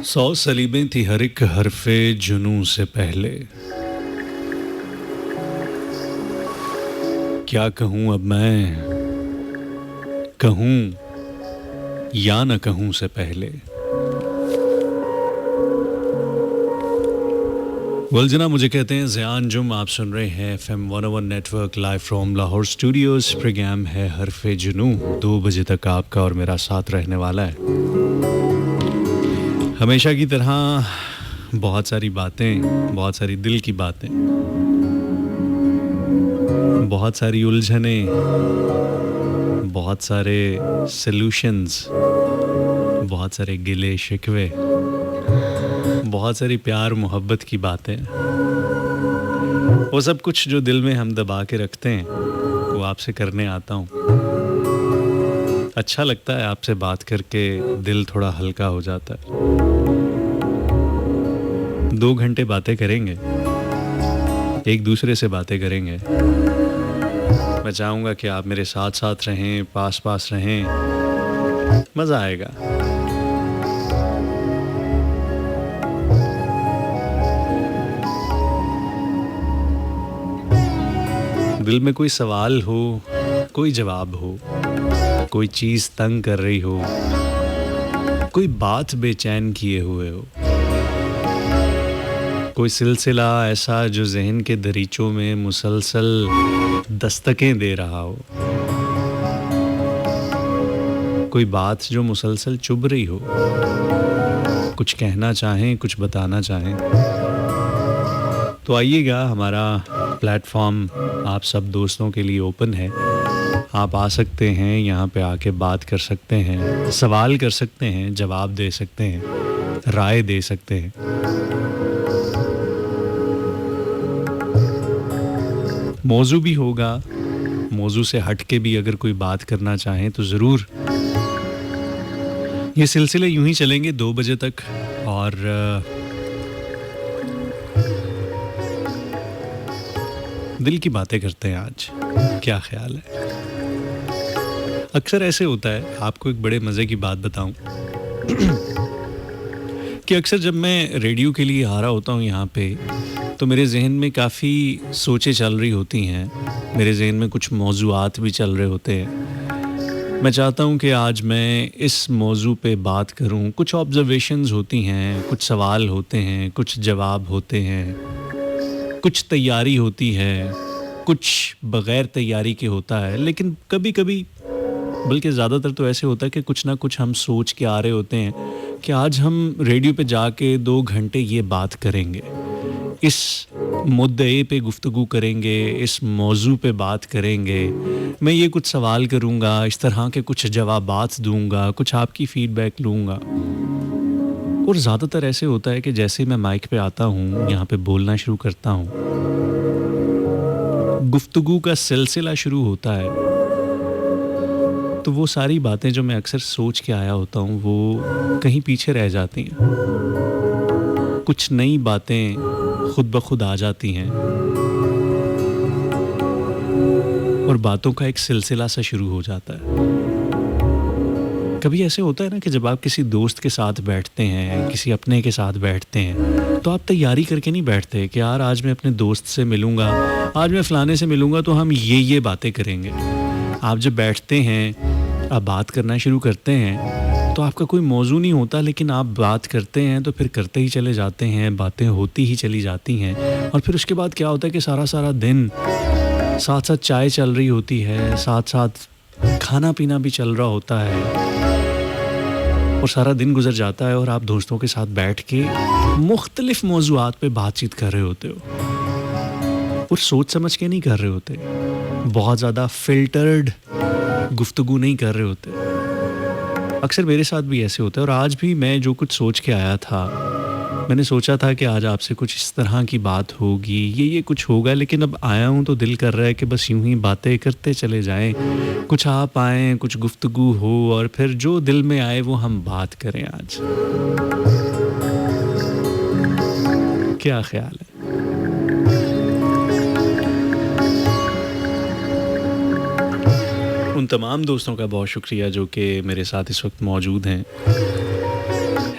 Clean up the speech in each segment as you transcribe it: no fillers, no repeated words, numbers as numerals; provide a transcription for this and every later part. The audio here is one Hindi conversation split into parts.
सौ सलीबें थी हर एक हरफे जुनूं से पहले। क्या कहूँ अब मैं, कहूँ या न कहूँ से पहले। वलजना मुझे कहते हैं ज़ियान जुम। आप सुन रहे हैं FM 101 network live from Lahore studios. Programme है हरफे जुनूं। 2 बजे तक आपका और मेरा साथ रहने वाला है। हमेशा की तरह बहुत सारी बातें, बहुत सारी दिल की बातें, बहुत सारी उलझने, बहुत सारे सॉल्यूशंस, बहुत सारे गिले शिकवे, बहुत सारी प्यार मोहब्बत की बातें। वो सब कुछ जो दिल में हम दबा के रखते हैं वो आपसे करने आता हूँ। अच्छा लगता है आपसे बात करके, दिल थोड़ा हल्का हो जाता है। 2 घंटे बातें करेंगे, एक दूसरे से बातें करेंगे। मैं चाहूँगा कि आप मेरे साथ साथ रहें, पास पास रहें, मज़ा आएगा। दिल में कोई सवाल हो, कोई जवाब हो, कोई चीज़ तंग कर रही हो, कोई बात बेचैन किए हुए हो, कोई सिलसिला ऐसा जो ज़हन के दरीचों में मुसलसल दस्तकें दे रहा हो, कोई बात जो मुसलसल चुभ रही हो, कुछ कहना चाहें, कुछ बताना चाहें, तो आइएगा। हमारा प्लेटफॉर्म आप सब दोस्तों के लिए ओपन है। आप आ सकते हैं, यहाँ पे आके बात कर सकते हैं, सवाल कर सकते हैं, जवाब दे सकते हैं, राय दे सकते हैं। मौजू भी होगा, मौजू से हट के भी अगर कोई बात करना चाहें तो ज़रूर। ये सिलसिले यूं ही चलेंगे 2 बजे तक। और दिल की बातें करते हैं आज। क्या ख्याल है? अक्सर ऐसे होता है, आपको एक बड़े मज़े की बात बताऊं कि अक्सर जब मैं रेडियो के लिए आ रहा होता हूं यहाँ पे, तो मेरे जहन में काफ़ी सोचें चल रही होती हैं, मेरे जहन में कुछ मौज़ूआत भी चल रहे होते हैं। मैं चाहता हूँ कि आज मैं इस मौजू पे बात करूँ। कुछ ऑब्जर्वेशंस होती हैं, कुछ सवाल होते हैं, कुछ जवाब होते हैं, कुछ तैयारी होती है, कुछ बग़ैर तैयारी के होता है। लेकिन कभी-कभी, बल्कि ज़्यादातर तो ऐसे होता है कि कुछ ना कुछ हम सोच के आ रहे होते हैं कि आज हम रेडियो पे जाके 2 घंटे ये बात करेंगे, इस मुद्दे पे गुफ्तगू करेंगे, इस मौजू पे बात करेंगे। मैं ये कुछ सवाल करूँगा, इस तरह के कुछ जवाबात दूँगा, कुछ आपकी फ़ीडबैक लूँगा। और ज़्यादातर ऐसे होता है कि जैसे मैं माइक पे आता हूँ, यहाँ पे बोलना शुरू करता हूँ, गुफ्तगू का सिलसिला शुरू होता है, तो वो सारी बातें जो मैं अक्सर सोच के आया होता हूँ वो कहीं पीछे रह जाती हैं। कुछ नई बातें खुद ब खुद आ जाती हैं और बातों का एक सिलसिला सा शुरू हो जाता है। कभी ऐसे होता है ना कि जब आप किसी दोस्त के साथ बैठते हैं, किसी अपने के साथ बैठते हैं, तो आप तैयारी करके नहीं बैठते कि यार आज मैं अपने दोस्त से मिलूँगा, आज मैं फ़लाने से मिलूँगा तो हम ये बातें करेंगे। आप जब बैठते हैं, आप बात करना शुरू करते हैं, तो आपका कोई मौजू नहीं होता, लेकिन आप बात करते हैं तो फिर करते ही चले जाते हैं, बातें होती ही चली जाती हैं। और फिर उसके बाद क्या होता है कि सारा दिन साथ साथ चाय चल रही होती है, साथ साथ खाना पीना भी चल रहा होता है, और सारा दिन गुजर जाता है और आप दोस्तों के साथ बैठ के मुख्तलिफ मौज़ूआत पे बातचीत कर रहे होते हो और सोच समझ के नहीं कर रहे होते, बहुत ज़्यादा फ़िल्टर्ड गुफ्तगू नहीं कर रहे होते। अक्सर मेरे साथ भी ऐसे होता है। और आज भी मैं जो कुछ सोच के आया था, मैंने सोचा था कि आज आपसे कुछ इस तरह की बात होगी, ये कुछ होगा, लेकिन अब आया हूँ तो दिल कर रहा है कि बस यूं ही बातें करते चले जाएं। कुछ आप आएँ, कुछ गुफ्तगू हो और फिर जो दिल में आए वो हम बात करें आज। क्या ख्याल है? उन तमाम दोस्तों का बहुत शुक्रिया जो कि मेरे साथ इस वक्त मौजूद हैं।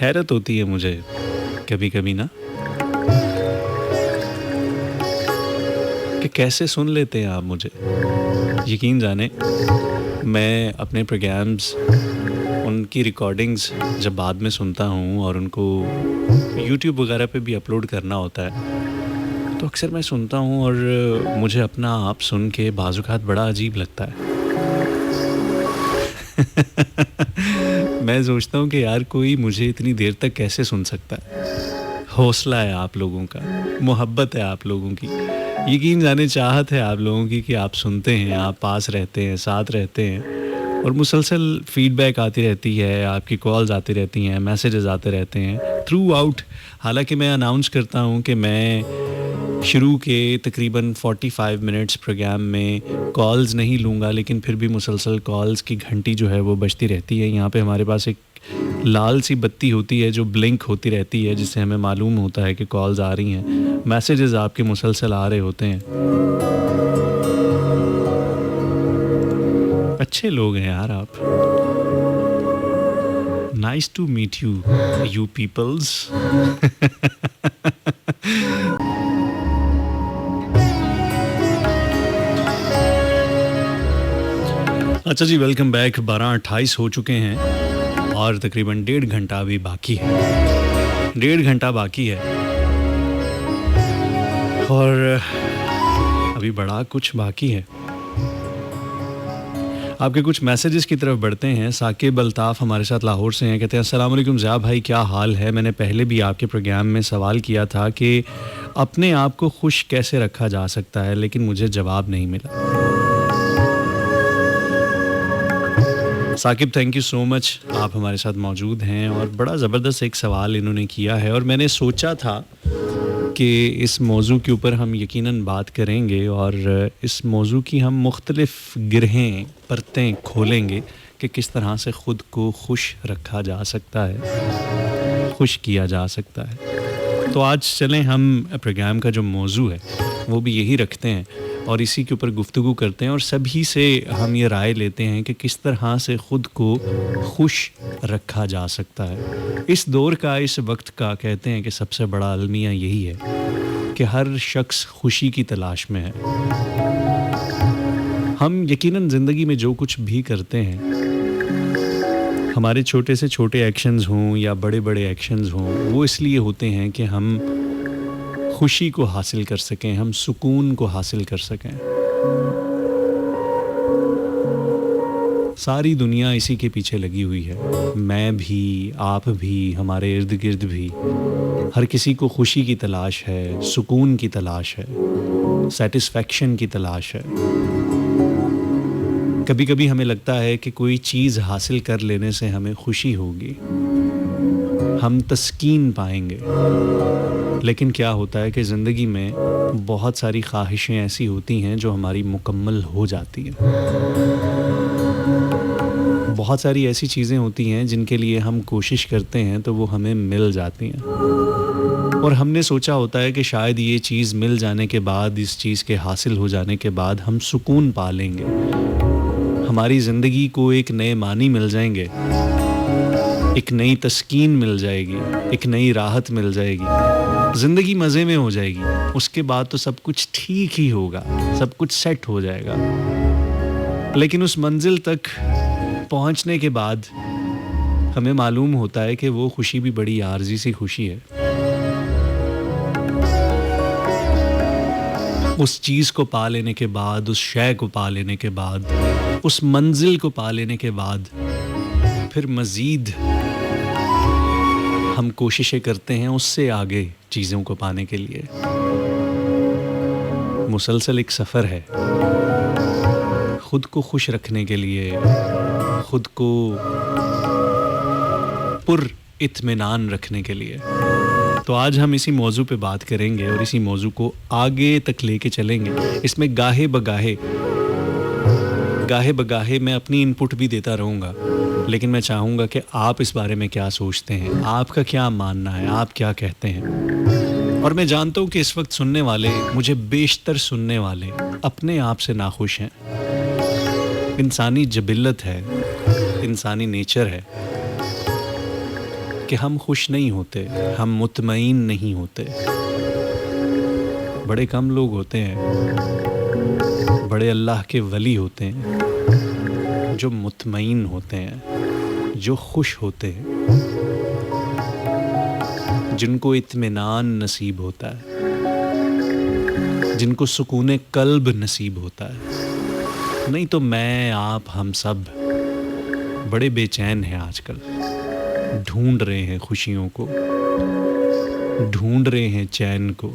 हैरत होती है मुझे कभी-कभी ना कि कैसे सुन लेते हैं आप मुझे। यकीन जाने मैं अपने प्रोग्राम्स उनकी रिकॉर्डिंग्स जब बाद में सुनता हूँ और उनको यूट्यूब वगैरह पे भी अपलोड करना होता है, तो अक्सर मैं सुनता हूँ और मुझे अपना आप सुन के बाज़-औक़ात बड़ा अजीब लगता है। मैं सोचता हूँ कि यार कोई मुझे इतनी देर तक कैसे सुन सकता है। हौसला है आप लोगों का, मोहब्बत है आप लोगों की, यकीन जाने चाहत है आप लोगों की कि आप सुनते हैं, आप पास रहते हैं, साथ रहते हैं और मुसलसल फीडबैक आती रहती है, आपकी कॉल्स आती रहती हैं, मैसेजेस आते रहते हैं थ्रू आउट। हालाँकि मैं अनाउंस करता हूँ कि मैं शुरू के तकरीबन 45 मिनट्स प्रोग्राम में कॉल्स नहीं लूँगा, लेकिन फिर भी मुसलसल कॉल्स की घंटी जो है वो बजती रहती है। यहाँ पे हमारे पास एक लाल सी बत्ती होती है जो ब्लिंक होती रहती है, जिससे हमें मालूम होता है कि कॉल्स आ रही हैं, मैसेजेस आपके मुसलसल आ रहे होते हैं। अच्छे लोग हैं यार आप। Nice to meet you, you peoples. अच्छा जी, वेलकम बैक। 12:28 हो चुके हैं और तकरीबन 1.5 घंटा अभी बाकी है। 1.5 घंटा बाकी है और अभी बड़ा कुछ बाकी है। आपके कुछ मैसेजेस की तरफ बढ़ते हैं। साकिब अल्ताफ़ हमारे साथ लाहौर से हैं, कहते हैं अस्सलाम वालेकुम ज़िया भाई, क्या हाल है? मैंने पहले भी आपके प्रोग्राम में सवाल किया था कि अपने आप को खुश कैसे रखा जा सकता है, लेकिन मुझे जवाब नहीं मिला। Saqib thank you so much, आप हमारे साथ मौजूद हैं और बड़ा ज़बरदस्त एक सवाल इन्होंने किया है और मैंने सोचा था कि इस मौजू के ऊपर हम यकीनन बात करेंगे और इस मौजू की हम मुख्तलिफ़ गिरहें, परतें खोलेंगे कि किस तरह से ख़ुद को खुश रखा जा सकता है, खुश किया जा सकता है। तो आज चलें हम प्रोग्राम का जो मौजू है वो भी यही रखते हैं और इसी के ऊपर गुफ्तगू करते हैं और सभी से हम ये राय लेते हैं कि किस तरह से ख़ुद को खुश रखा जा सकता है। इस दौर का, इस वक्त का कहते हैं कि सबसे बड़ा अलमिया यही है कि हर शख्स खुशी की तलाश में है। हम यकीनन ज़िंदगी में जो कुछ भी करते हैं, हमारे छोटे से छोटे एक्शंस हों या बड़े बड़े एक्शंस हों, वो इसलिए होते हैं कि हम खुशी को हासिल कर सकें, हम सुकून को हासिल कर सकें। सारी दुनिया इसी के पीछे लगी हुई है, मैं भी, आप भी, हमारे इर्द गिर्द भी। हर किसी को खुशी की तलाश है, सुकून की तलाश है, सेटिस्फेक्शन की तलाश है। कभी कभी हमें लगता है कि कोई चीज़ हासिल कर लेने से हमें खुशी होगी, हम तस्कीन पाएंगे, लेकिन क्या होता है कि ज़िंदगी में बहुत सारी ख्वाहिशें ऐसी होती हैं जो हमारी मुकम्मल हो जाती हैं। बहुत सारी ऐसी चीज़ें होती हैं जिनके लिए हम कोशिश करते हैं तो वो हमें मिल जाती हैं और हमने सोचा होता है कि शायद ये चीज़ मिल जाने के बाद, इस चीज़ के हासिल हो जाने के बाद हम सुकून पा लेंगे, हमारी ज़िंदगी को एक नए मानी मिल जाएंगे, एक नई तस्कीन मिल जाएगी, एक नई राहत मिल जाएगी, ज़िंदगी मज़े में हो जाएगी। उसके बाद तो सब कुछ ठीक ही होगा, सब कुछ सेट हो जाएगा। लेकिन उस मंजिल तक पहुंचने के बाद हमें मालूम होता है कि वो खुशी भी बड़ी आर्जी सी खुशी है। उस चीज़ को पा लेने के बाद, उस शय को पा लेने के बाद, उस मंजिल को पा लेने के बाद फिर मज़ीद हम कोशिशें करते हैं उससे आगे चीज़ों को पाने के लिए। मुसलसल एक सफ़र है ख़ुद को खुश रखने के लिए, ख़ुद को पुर इत्मीनान रखने के लिए। तो आज हम इसी मौजू पे बात करेंगे और इसी मौजू को आगे तक लेके चलेंगे। इसमें गाहे बगाहे मैं अपनी इनपुट भी देता रहूँगा, लेकिन मैं चाहूँगा कि आप इस बारे में क्या सोचते हैं, आपका क्या मानना है, आप क्या कहते हैं। और मैं जानता हूँ कि इस वक्त सुनने वाले, मुझे बेशतर सुनने वाले अपने आप से नाखुश हैं। इंसानी जबिल्लत है, इंसानी नेचर है कि कि हम खुश नहीं होते, हम मुतमईन नहीं होते। बड़े कम लोग होते हैं, बड़े अल्लाह के वली होते हैं जो मुतमईन होते हैं, जो खुश होते हैं, जिनको इत्मीनान नसीब होता है, जिनको सुकून कल्ब नसीब होता है। नहीं तो मैं, आप, हम सब बड़े बेचैन हैं आजकल, ढूंढ रहे हैं खुशियों को, ढूंढ रहे हैं चैन को,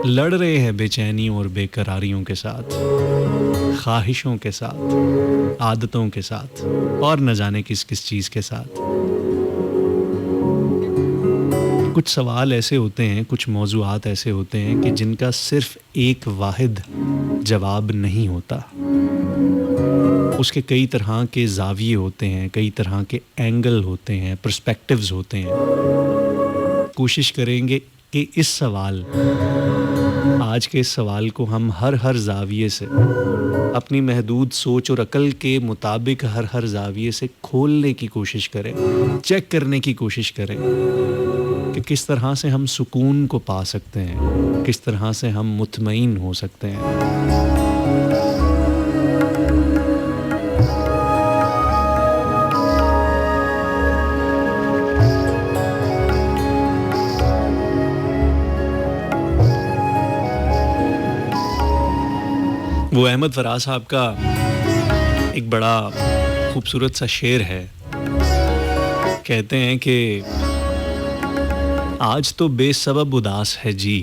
लड़ रहे हैं बेचैनियों और बेकरारियों के साथ, ख्वाहिशों के साथ, आदतों के साथ और न जाने किस किस चीज़ के साथ। कुछ सवाल ऐसे होते हैं, कुछ मौज़ूआत ऐसे होते हैं कि जिनका सिर्फ एक वाहिद जवाब नहीं होता। उसके कई तरह के ज़ाविये होते हैं, कई तरह के एंगल होते हैं, पर्सपेक्टिव्स होते हैं। कोशिश करेंगे कि इस सवाल, आज के इस सवाल को हम हर ज़ाविये से, अपनी महदूद सोच और अकल के मुताबिक हर ज़ाविये से खोलने की कोशिश करें, चेक करने की कोशिश करें कि किस तरह से हम सुकून को पा सकते हैं, किस तरह से हम मुतमईन हो सकते हैं। वो अहमद फराज साहब का एक बड़ा खूबसूरत सा शेर है। कहते हैं कि आज तो बेसबब उदास है जी,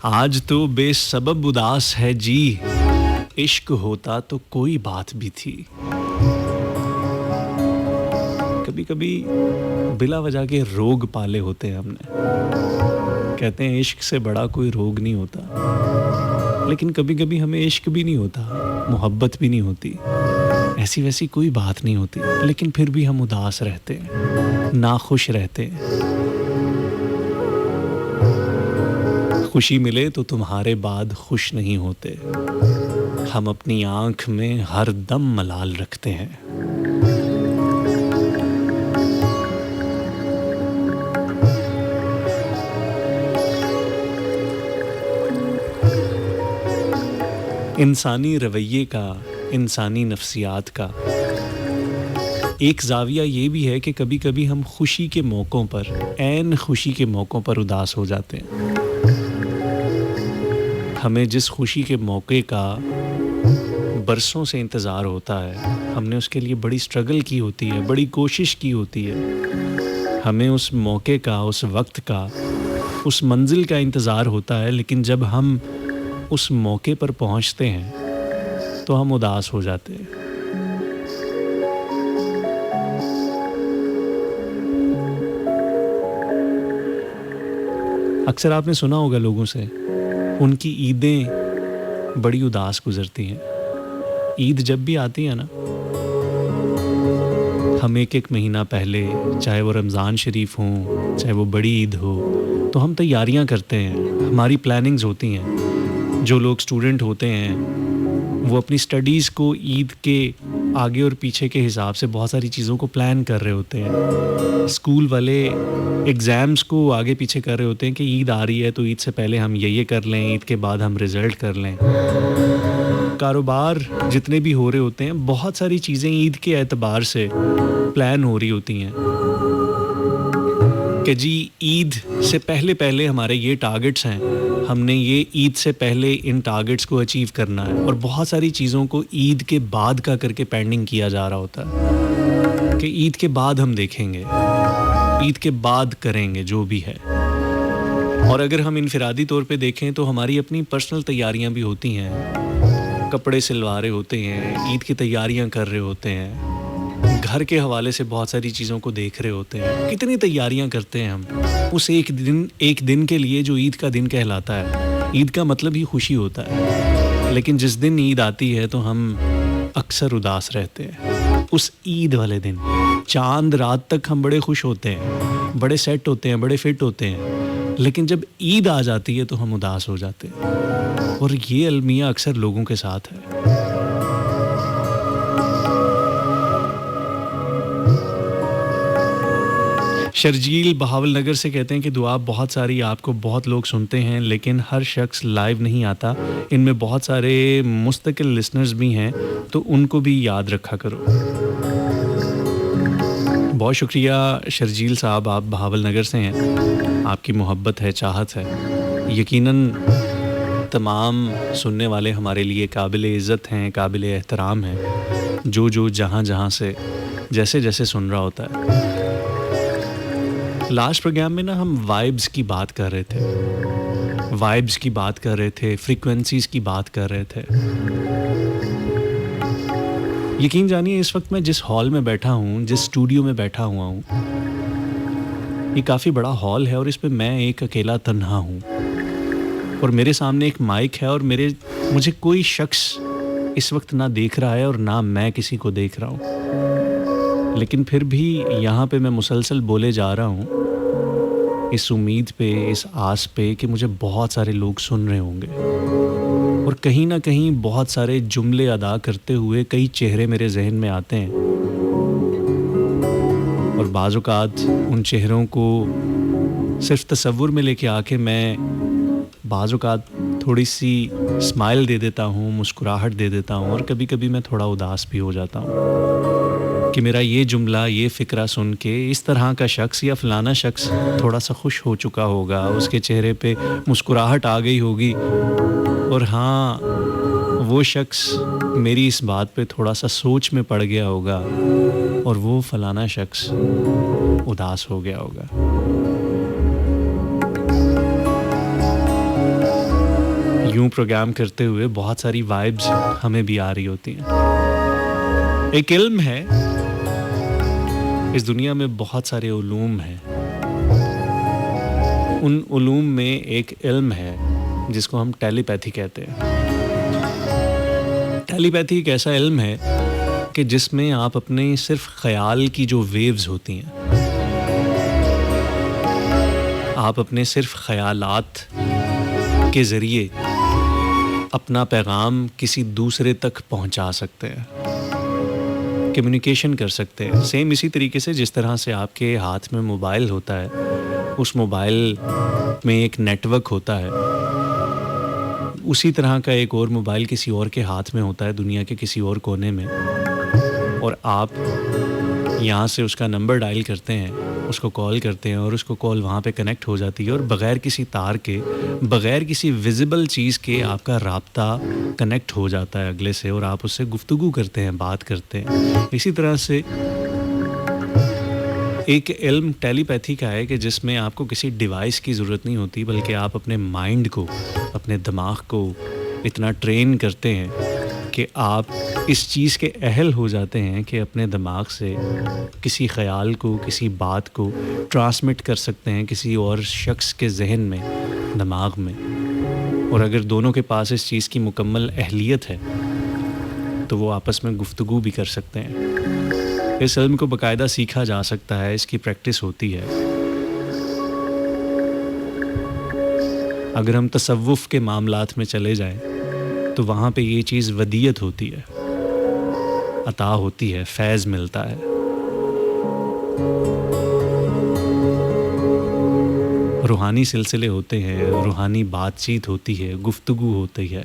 आज तो बेसबब उदास है जी, इश्क होता तो कोई बात भी थी। कभी कभी बिला वजह के रोग पाले होते हैं हमने। कहते हैं इश्क से बड़ा कोई रोग नहीं होता, लेकिन कभी कभी हमें इश्क भी नहीं होता, मोहब्बत भी नहीं होती, ऐसी वैसी कोई बात नहीं होती, लेकिन फिर भी हम उदास रहते हैं, नाखुश रहते हैं। खुशी मिले तो तुम्हारे बाद खुश नहीं होते, हम अपनी आंख में हर दम मलाल रखते हैं। इंसानी रवैये का, इंसानी नफ्सियात का एक ज़ाविया ये भी है कि कभी कभी हम खुशी के मौक़ों पर, ऐन खुशी के मौक़ों पर उदास हो जाते हैं। हमें जिस खुशी के मौके का बरसों से इंतज़ार होता है, हमने उसके लिए बड़ी स्ट्रगल की होती है, बड़ी कोशिश की होती है, हमें उस मौके का, उस वक्त का, उस मंजिल का इंतज़ार होता है, लेकिन जब हम उस मौके पर पहुंचते हैं तो हम उदास हो जाते हैं। अक्सर आपने सुना होगा लोगों से, उनकी ईदें बड़ी उदास गुजरती हैं। ईद जब भी आती है ना, हम एक महीना पहले, चाहे वो रमज़ान शरीफ हो, चाहे वो बड़ी ईद हो, तो हम तैयारियां करते हैं, हमारी प्लानिंग्स होती हैं। जो लोग स्टूडेंट होते हैं वो अपनी स्टडीज़ को ईद के आगे और पीछे के हिसाब से बहुत सारी चीज़ों को प्लान कर रहे होते हैं। स्कूल वाले एग्ज़ाम्स को आगे पीछे कर रहे होते हैं कि ईद आ रही है तो ईद से पहले हम ये कर लें, ईद के बाद हम रिज़ल्ट कर लें। कारोबार जितने भी हो रहे होते हैं, बहुत सारी चीज़ें ईद के एतबार से प्लान हो रही होती हैं कि जी ईद से पहले पहले हमारे ये टारगेट्स हैं, हमने ये ईद से पहले इन टारगेट्स को अचीव करना है। और बहुत सारी चीज़ों को ईद के बाद का करके पेंडिंग किया जा रहा होता है कि ईद के बाद हम देखेंगे, ईद के बाद करेंगे जो भी है। और अगर हम इनफिरादी तौर पे देखें तो हमारी अपनी पर्सनल तैयारियां भी होती हैं, कपड़े सिलवा रहे होते हैं, ईद की तैयारियां कर रहे होते हैं, घर के हवाले से बहुत सारी चीज़ों को देख रहे होते हैं। कितनी तैयारियां करते हैं हम उस एक दिन के लिए जो ईद का दिन कहलाता है। ईद का मतलब ही खुशी होता है, लेकिन जिस दिन ईद आती है तो हम अक्सर उदास रहते हैं। उस ईद वाले दिन चांद रात तक हम बड़े खुश होते हैं, बड़े सेट होते हैं, बड़े फिट होते हैं, लेकिन जब ईद आ जाती है तो हम उदास हो जाते हैं। और ये अलमिया अक्सर लोगों के साथ है। शर्जील बहावल नगर से कहते हैं कि दुआ बहुत सारी आपको बहुत लोग सुनते हैं लेकिन हर शख्स लाइव नहीं आता, इनमें बहुत सारे मुस्तकिल लिसनर्स भी हैं तो उनको भी याद रखा करो। बहुत शुक्रिया शर्जील साहब, आप बहावल नगर से हैं, आपकी मोहब्बत है, चाहत है। यकीनन तमाम सुनने वाले हमारे लिए काबिल इज़्ज़त हैं, काबिल एहतराम हैं, जो जहाँ जहाँ से जैसे जैसे सुन रहा होता है। लास्ट प्रोग्राम में ना हम वाइब्स की बात कर रहे थे, फ्रीक्वेंसीज़ की बात कर रहे थे। यकीन जानिए इस वक्त मैं जिस हॉल में बैठा हूँ, जिस स्टूडियो में बैठा हुआ हूँ, ये काफ़ी बड़ा हॉल है और इस पे मैं एक अकेला तन्हा हूँ और मेरे सामने एक माइक है और मुझे कोई शख्स इस वक्त ना देख रहा है और ना मैं किसी को देख रहा हूँ, लेकिन फिर भी यहाँ पे मैं मुसलसल बोले जा रहा हूँ इस उम्मीद पे, इस आस पे कि मुझे बहुत सारे लोग सुन रहे होंगे और कहीं ना कहीं बहुत सारे जुमले अदा करते हुए कई चेहरे मेरे जहन में आते हैं और बाज़ औक़ात उन चेहरों को सिर्फ तसव्वुर में लेके आके मैं बाज़ औक़ात थोड़ी सी स्माइल दे देता हूँ, मुस्कुराहट दे देता हूँ और कभी कभी मैं थोड़ा उदास भी हो जाता हूँ कि मेरा ये जुमला, ये फ़िक्रा सुन के इस तरह का शख्स या फ़लाना शख्स थोड़ा सा खुश हो चुका होगा, उसके चेहरे पे मुस्कुराहट आ गई होगी और हाँ, वो शख्स मेरी इस बात पे थोड़ा सा सोच में पड़ गया होगा और वो फ़लाना शख्स उदास हो गया होगा। यूं प्रोग्राम करते हुए बहुत सारी वाइब्स हमें भी आ रही होती हैं। एक इल्म है, इस दुनिया में बहुत सारे उलूम हैं, उन उलूम में एक इल्म है जिसको हम टेलीपैथी कहते हैं। टेलीपैथी एक ऐसा इल्म है कि जिसमें आप अपने सिर्फ ख्याल की जो वेव्स होती हैं, आप अपने सिर्फ ख्यालात के ज़रिए अपना पैगाम किसी दूसरे तक पहुंचा सकते हैं, कम्युनिकेशन कर सकते हैं। सेम इसी तरीके से जिस तरह से आपके हाथ में मोबाइल होता है, उस मोबाइल में एक नेटवर्क होता है, उसी तरह का एक और मोबाइल किसी और के हाथ में होता है दुनिया के किसी और कोने में, और आप यहाँ से उसका नंबर डायल करते हैं, उसको कॉल करते हैं और उसको कॉल वहाँ पे कनेक्ट हो जाती है और बग़ैर किसी तार के, बग़ैर किसी विजिबल चीज़ के आपका राब्ता कनेक्ट हो जाता है अगले से और आप उससे गुफ्तगू करते हैं, बात करते हैं। इसी तरह से एक इल्म टेलीपैथी का है कि जिसमें आपको किसी डिवाइस की ज़रूरत नहीं होती, बल्कि आप अपने माइंड को, अपने दिमाग को इतना ट्रेन करते हैं कि आप इस चीज़ के अहल हो जाते हैं कि अपने दिमाग से किसी ख़याल को, किसी बात को ट्रांसमिट कर सकते हैं किसी और शख्स के जहन में, दिमाग में। और अगर दोनों के पास इस चीज़ की मुकम्मल अहलियत है तो वो आपस में गुफ्तगू भी कर सकते हैं। इस इल्म को बाकायदा सीखा जा सकता है, इसकी प्रैक्टिस होती है। अगर हम तसव्वुफ़ के मामलात में चले जाएं तो वहाँ पे ये चीज़ वदीयत होती है, अता होती है, फैज़ मिलता है। रूहानी सिलसिले होते हैं, रूहानी बातचीत होती है, गुफ्तगू होती है।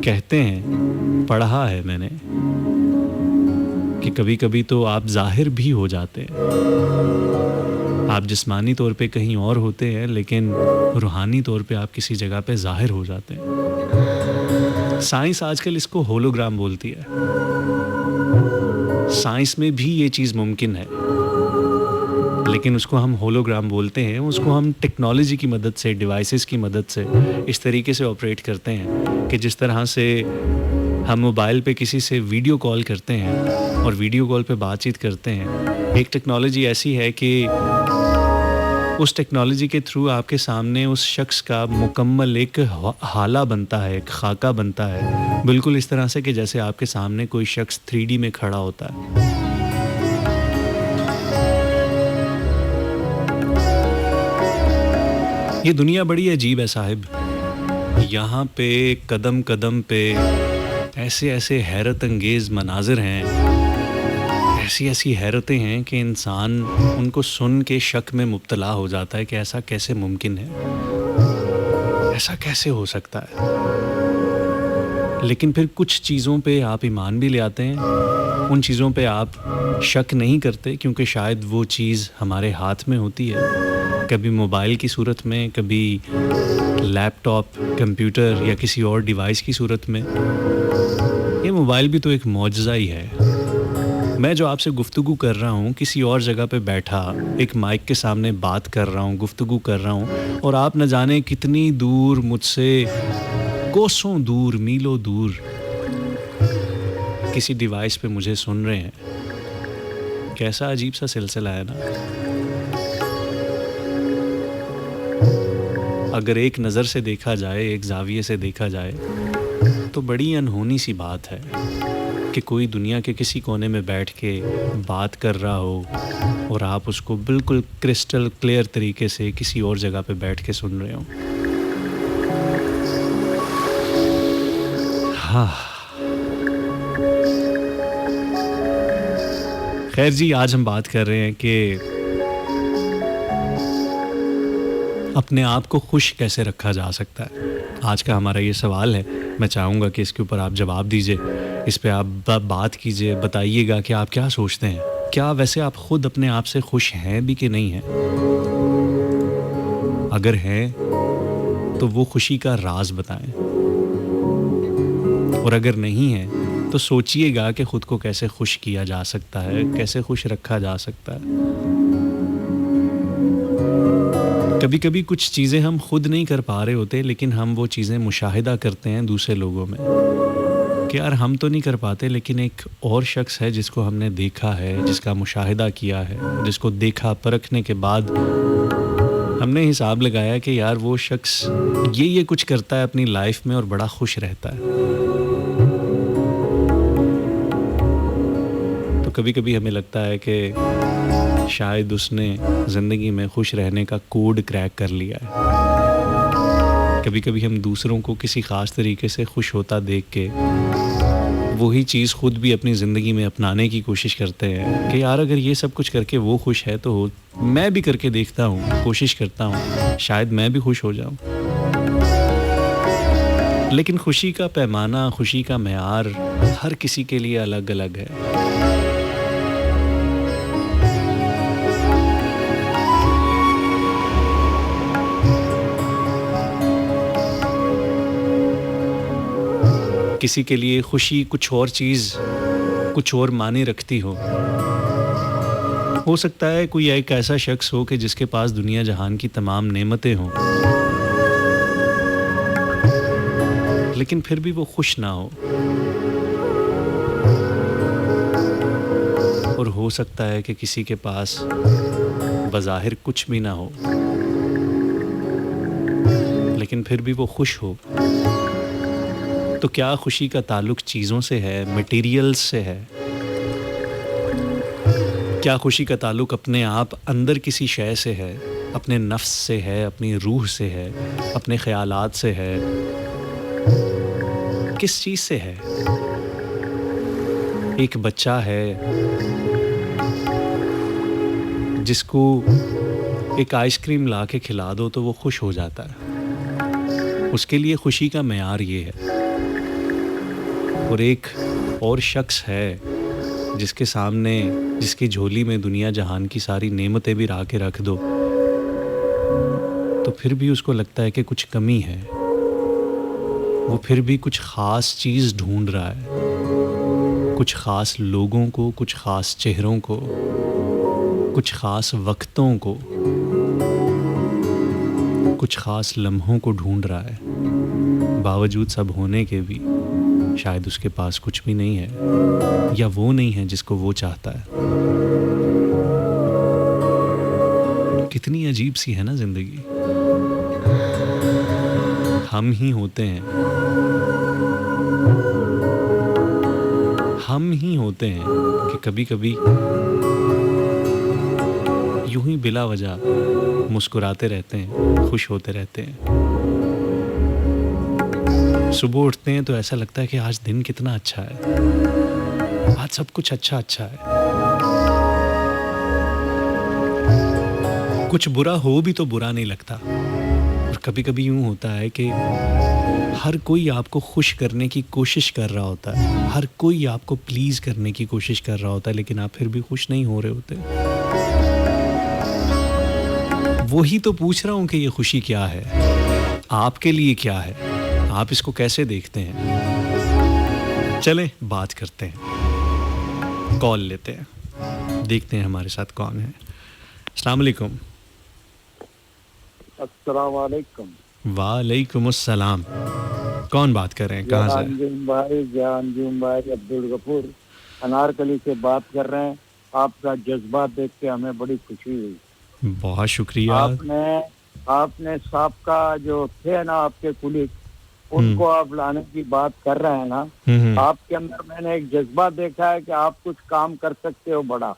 कहते हैं, पढ़ा है मैंने कि कभी कभी तो आप ज़ाहिर भी हो जाते हैं। आप जिस्मानी तौर पे कहीं और होते हैं लेकिन रूहानी तौर पे आप किसी जगह पे ज़ाहिर हो जाते हैं। साइंस आजकल इसको होलोग्राम बोलती है। साइंस में भी ये चीज़ मुमकिन है, लेकिन उसको हम होलोग्राम बोलते हैं। उसको हम टेक्नोलॉजी की मदद से, डिवाइसेस की मदद से इस तरीके से ऑपरेट करते हैं कि जिस तरह से हम मोबाइल पे किसी से वीडियो कॉल करते हैं और वीडियो कॉल पे बातचीत करते हैं, एक टेक्नोलॉजी ऐसी है कि उस टेक्नोलॉजी के थ्रू आपके सामने उस शख्स का मुकम्मल एक हाला बनता है, एक खाका बनता है, बिल्कुल इस तरह से कि जैसे आपके सामने कोई शख्स 3D में खड़ा होता है। ये दुनिया बड़ी अजीब है साहिब। यहाँ पे कदम कदम पे ऐसे ऐसे हैरत अंगेज़ मनाजिर हैं ऐसी-ऐसी हैरतें हैं कि इंसान उनको सुन के शक में मुब्तला हो जाता है कि ऐसा कैसे मुमकिन है? ऐसा कैसे हो सकता है? लेकिन फिर कुछ चीज़ों पे आप ईमान भी ले आते हैं, उन चीज़ों पे आप शक नहीं करते क्योंकि शायद वो चीज़ हमारे हाथ में होती है। कभी मोबाइल की सूरत में, कभी लैपटॉप, कंप्यूटर या किसी और डिवाइस की सूरत में। ये मोबाइल भी तो एक मौजज़ा ही है। मैं जो आपसे गुफ्तगू कर रहा हूँ, किसी और जगह पे बैठा, एक माइक के सामने बात कर रहा हूँ, गुफ्तगू कर रहा हूँ और आप न जाने कितनी दूर मुझसे, कोसों दूर, मीलों दूर किसी डिवाइस पे मुझे सुन रहे हैं। कैसा अजीब सा सिलसिला है ना? अगर एक नज़र से देखा जाए, एक ज़ाविये से देखा जाए, तो बड़ी अनहोनी सी बात है कि कोई दुनिया के किसी कोने में बैठ के बात कर रहा हो और आप उसको बिल्कुल क्रिस्टल क्लियर तरीके से किसी और जगह पे बैठ के सुन रहे हो। हाँ। खैर जी, आज हम बात कर रहे हैं कि अपने आप को खुश कैसे रखा जा सकता है। आज का हमारा ये सवाल है। मैं चाहूँगा कि इसके ऊपर आप जवाब दीजिए, इस पे आप बात कीजिए, बताइएगा कि आप क्या सोचते हैं। क्या वैसे आप खुद अपने आप से खुश हैं भी कि नहीं हैं? अगर हैं, तो वो खुशी का राज बताएं। और अगर नहीं है, तो सोचिएगा कि खुद को कैसे खुश किया जा सकता है, कैसे खुश रखा जा सकता है। कभी-कभी कुछ चीज़ें हम खुद नहीं कर पा रहे होते, लेकिन हम वो चीज़ें मुशाहिदा करते हैं दूसरे लोगों में कि यार हम तो नहीं कर पाते, लेकिन एक और शख्स है जिसको हमने देखा है, जिसका मुशाहिदा किया है, जिसको देखा, परखने के बाद हमने हिसाब लगाया कि यार वो शख्स ये कुछ करता है अपनी लाइफ में और बड़ा खुश रहता है। तो कभी-कभी हमें लगता है कि शायद उसने ज़िंदगी में खुश रहने का कोड क्रैक कर लिया है। कभी-कभी हम दूसरों को किसी ख़ास तरीके से खुश होता देख के वही चीज़ खुद भी अपनी ज़िंदगी में अपनाने की कोशिश करते हैं कि यार अगर ये सब कुछ करके वो खुश है तो मैं भी करके देखता हूँ, कोशिश करता हूँ, शायद मैं भी खुश हो जाऊँ। लेकिन खुशी का पैमाना, खुशी का मेयार हर किसी के लिए अलग-अलग है। किसी के लिए खुशी कुछ और चीज़, कुछ और मायने रखती हो सकता है कोई एक ऐसा शख्स हो कि जिसके पास दुनिया जहान की तमाम नेमतें हों, लेकिन फिर भी वो खुश ना हो। और हो सकता है कि किसी के पास बज़ाहिर कुछ भी ना हो, लेकिन फिर भी वो खुश हो। तो क्या खुशी का ताल्लुक चीज़ों से है, मटेरियल्स से है? क्या खुशी का ताल्लुक अपने आप अंदर किसी शय से है, अपने नफ्स से है, अपनी रूह से है, अपने ख़यालात से है? किस चीज़ से है? एक बच्चा है जिसको एक आइसक्रीम ला के खिला दो तो वो खुश हो जाता है। उसके लिए खुशी का मेयार ये है। और एक और शख्स है जिसके सामने, जिसकी झोली में दुनिया जहान की सारी नेमतें भी ला के रख दो तो फिर भी उसको लगता है कि कुछ कमी है। वो फिर भी कुछ ख़ास चीज़ ढूंढ रहा है, कुछ ख़ास लोगों को, कुछ ख़ास चेहरों को, कुछ ख़ास वक्तों को, कुछ ख़ास लम्हों को ढूंढ रहा है। बावजूद सब होने के भी शायद उसके पास कुछ भी नहीं है, या वो नहीं है जिसको वो चाहता है। कितनी अजीब सी है ना ज़िंदगी। हम ही होते हैं, हम ही होते हैं कि कभी-कभी यूं ही बिला वजह मुस्कुराते रहते हैं, खुश होते रहते हैं। सुबह उठते हैं तो ऐसा लगता है कि आज दिन कितना अच्छा है, आज सब कुछ अच्छा अच्छा है। कुछ बुरा हो भी तो बुरा नहीं लगता। और कभी-कभी यूँ होता है कि हर कोई आपको खुश करने की कोशिश कर रहा होता है, हर कोई आपको प्लीज़ करने की कोशिश कर रहा होता है, लेकिन आप फिर भी खुश नहीं हो रहे होते। वही तो पूछ रहा हूँ कि ये खुशी क्या है? आपके लिए क्या है? आप इसको कैसे देखते हैं? चलें बात करते हैं, कॉल लेते हैं, देखते हैं हमारे साथ कौन है। अस्सलाम वालेकुम। अस्सलाम वालेकुम। वालेकुम अस्सलाम। कौन बात कर रहे हैं, कहाँ से? अंजुम भाई अब्दुल गफूर अनारकली से बात कर रहे हैं। आपका जज्बा देख के हमें बड़ी खुशी हुई। बहुत शुक्रिया। आपने साबका जो थे ना आपके कुलीग, उनको आप लाने की बात कर रहे हैं ना। आपके अंदर मैंने एक जज्बा देखा है कि आप कुछ काम कर सकते हो बड़ा।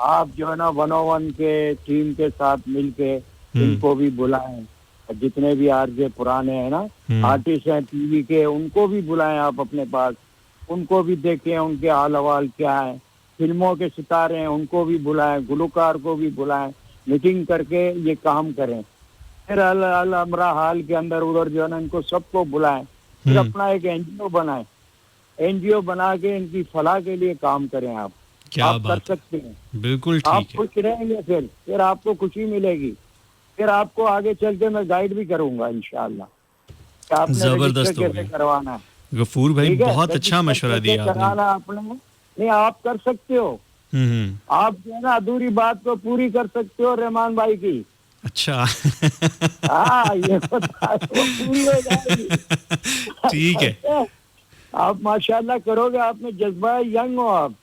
आप जो है ना 101 के टीम के साथ मिलके इनको भी बुलाएं, जितने भी आरजे पुराने हैं ना आर्टिस्ट हैं टीवी के, उनको भी बुलाएं आप अपने पास, उनको भी देखें उनके हाल हवाल क्या है। फिल्मों के सितारे हैं उनको भी बुलाएं, गुलकार को भी बुलाएं, मीटिंग करके ये काम करें। फिर अल अमरा हाल के अंदर उधर जो है ना इनको सबको बुलाएं, फिर अपना एक एनजीओ बनाएं, एनजीओ बना के इनकी फलाह के लिए काम करें। आप क्या कर बात सकते हैं। बिल्कुल आप ठीक है। खुश रहेंगे, फिर आपको खुशी मिलेगी। फिर आपको आगे चल के मैं गाइड भी करूंगा इंशाअल्लाह कि आपने जबरदस्त रजिस्टर हो कैसे गया करवाना है। गफूर भाई, ठीक है, बहुत अच्छा रजिस्टर मशवरा कैसे दिया आपने। कराना आपने, नहीं आप कर सकते हो। आप जो है ना अधूरी बात को पूरी कर सकते हो रहमान भाई की। अच्छा। हाँ ये बता दो, पूरी हो जाएगी। ठीक है, आप माशाल्लाह करोगे, आप में जज्बा है, यंग हो आप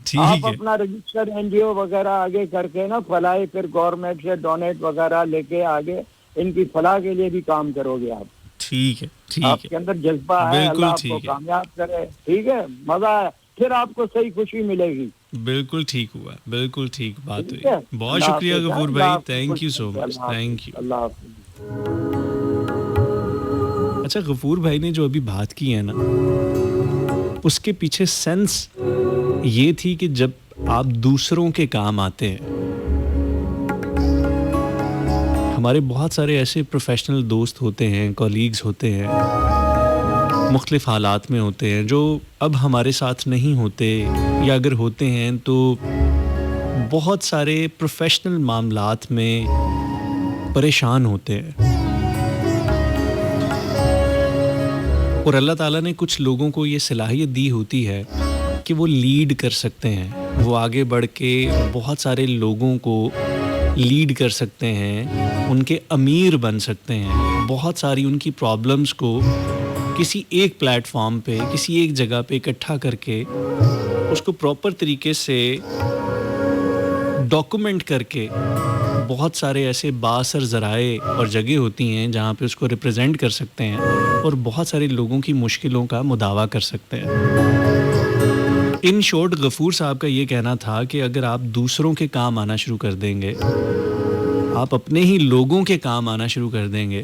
ठीक है, अपना रजिस्टर एनजीओ वगैरह आगे करके ना फलाए, फिर गवर्नमेंट से डोनेट वगैरह लेके आगे इनकी फलाह के लिए भी काम करोगे आप। ठीक है, ठीक आपके है, अंदर जज्बा है, बिल्कुल अल्लाह आपको ठीक है, कामयाब करे। ठीक है, मजा है, फिर आपको सही खुशी मिलेगी। बिल्कुल ठीक हुआ, बिल्कुल ठीक बात ठीक हुई। है, बहुत अल्लाह शुक्रिया हाफिज। गफूर अल्लाह भाई, आपको खुश थैंक यू सो रखे, मच, अल्लाह हाफिज, थैंक यू। अल्लाह हाफिज। अच्छा, गफूर भाई ने जो अभी बात की है ना, उसके पीछे सेंस ये थी कि जब आप दूसरों के काम आते हैं, हमारे बहुत सारे ऐसे प्रोफेशनल दोस्त होते हैं, कॉलीग्स होते हैं, मुख्तलिफ हालात में होते हैं, जो अब हमारे साथ नहीं होते, या अगर होते हैं तो बहुत सारे प्रोफेशनल मामलात में परेशान होते हैं। और अल्लाह ताला ने कुछ लोगों को ये सलाहियत दी होती है कि वो लीड कर सकते हैं, वो आगे बढ़ के बहुत सारे लोगों को लीड कर सकते हैं, उनके अमीर बन सकते हैं, बहुत सारी उनकी प्रॉब्लम्स को किसी एक प्लेटफॉर्म पे, किसी एक जगह पे इकट्ठा करके उसको प्रॉपर तरीके से डॉक्यूमेंट करके, बहुत सारे ऐसे बाअसर ज़राए और जगह होती हैं जहाँ पे उसको रिप्रेजेंट कर सकते हैं और बहुत सारे लोगों की मुश्किलों का मुदावा कर सकते हैं। इन शॉर्ट गफूर साहब का ये कहना था कि अगर आप दूसरों के काम आना शुरू कर देंगे, आप अपने ही लोगों के काम आना शुरू कर देंगे,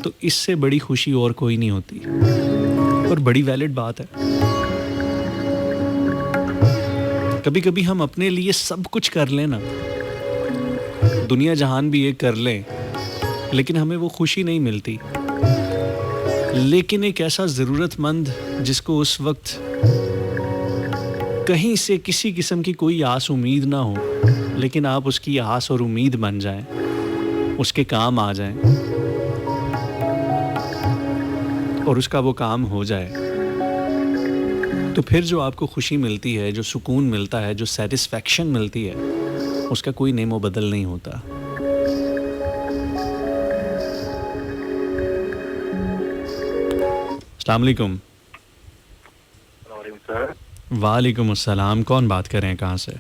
तो इससे बड़ी खुशी और कोई नहीं होती। और बड़ी वैलिड बात है। कभी कभी हम अपने लिए सब कुछ कर लें ना, दुनिया जहान भी ये कर लें, लेकिन हमें वो खुशी नहीं मिलती। लेकिन एक ऐसा ज़रूरतमंद जिसको उस वक्त कहीं से किसी किस्म की कोई आस उम्मीद ना हो, लेकिन आप उसकी आस और उम्मीद बन जाएं, उसके काम आ जाएं और उसका वो काम हो जाए, तो फिर जो आपको खुशी मिलती है, जो सुकून मिलता है, जो सेटिस्फैक्शन मिलती है, उसका कोई नेमो बदल नहीं होता। अस्सलाम वालेकुम। सर, वालेकुम अस्सलाम। कौन बात कर रहे हैं, कहाँ से?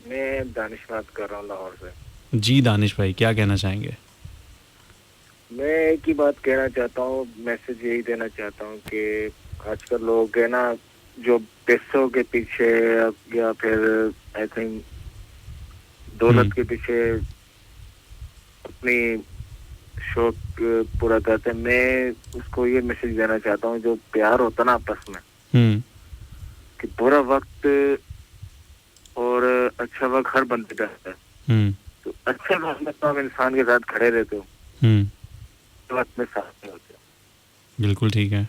मैं दानिश बात कर रहा हूँ लाहौर से। जी दानिश भाई, क्या कहना चाहेंगे? मैं एक ही बात कहना चाहता हूँ, मैसेज यही देना चाहता हूँ कि आजकल लोग है ना जो पैसों के पीछे या फिर आई थिंक दौलत के पीछे अपनी शौक पूरा करते हैं। मैं उसको ये मैसेज देना चाहता हूँ, जो प्यार होता ना आपस में, कि बुरा वक्त और अच्छा वक्त हर बंदे का है, तो अच्छे वक्त में तो आप इंसान के साथ खड़े रहते हो, वक्त में साथ नहीं होते। बिल्कुल ठीक है।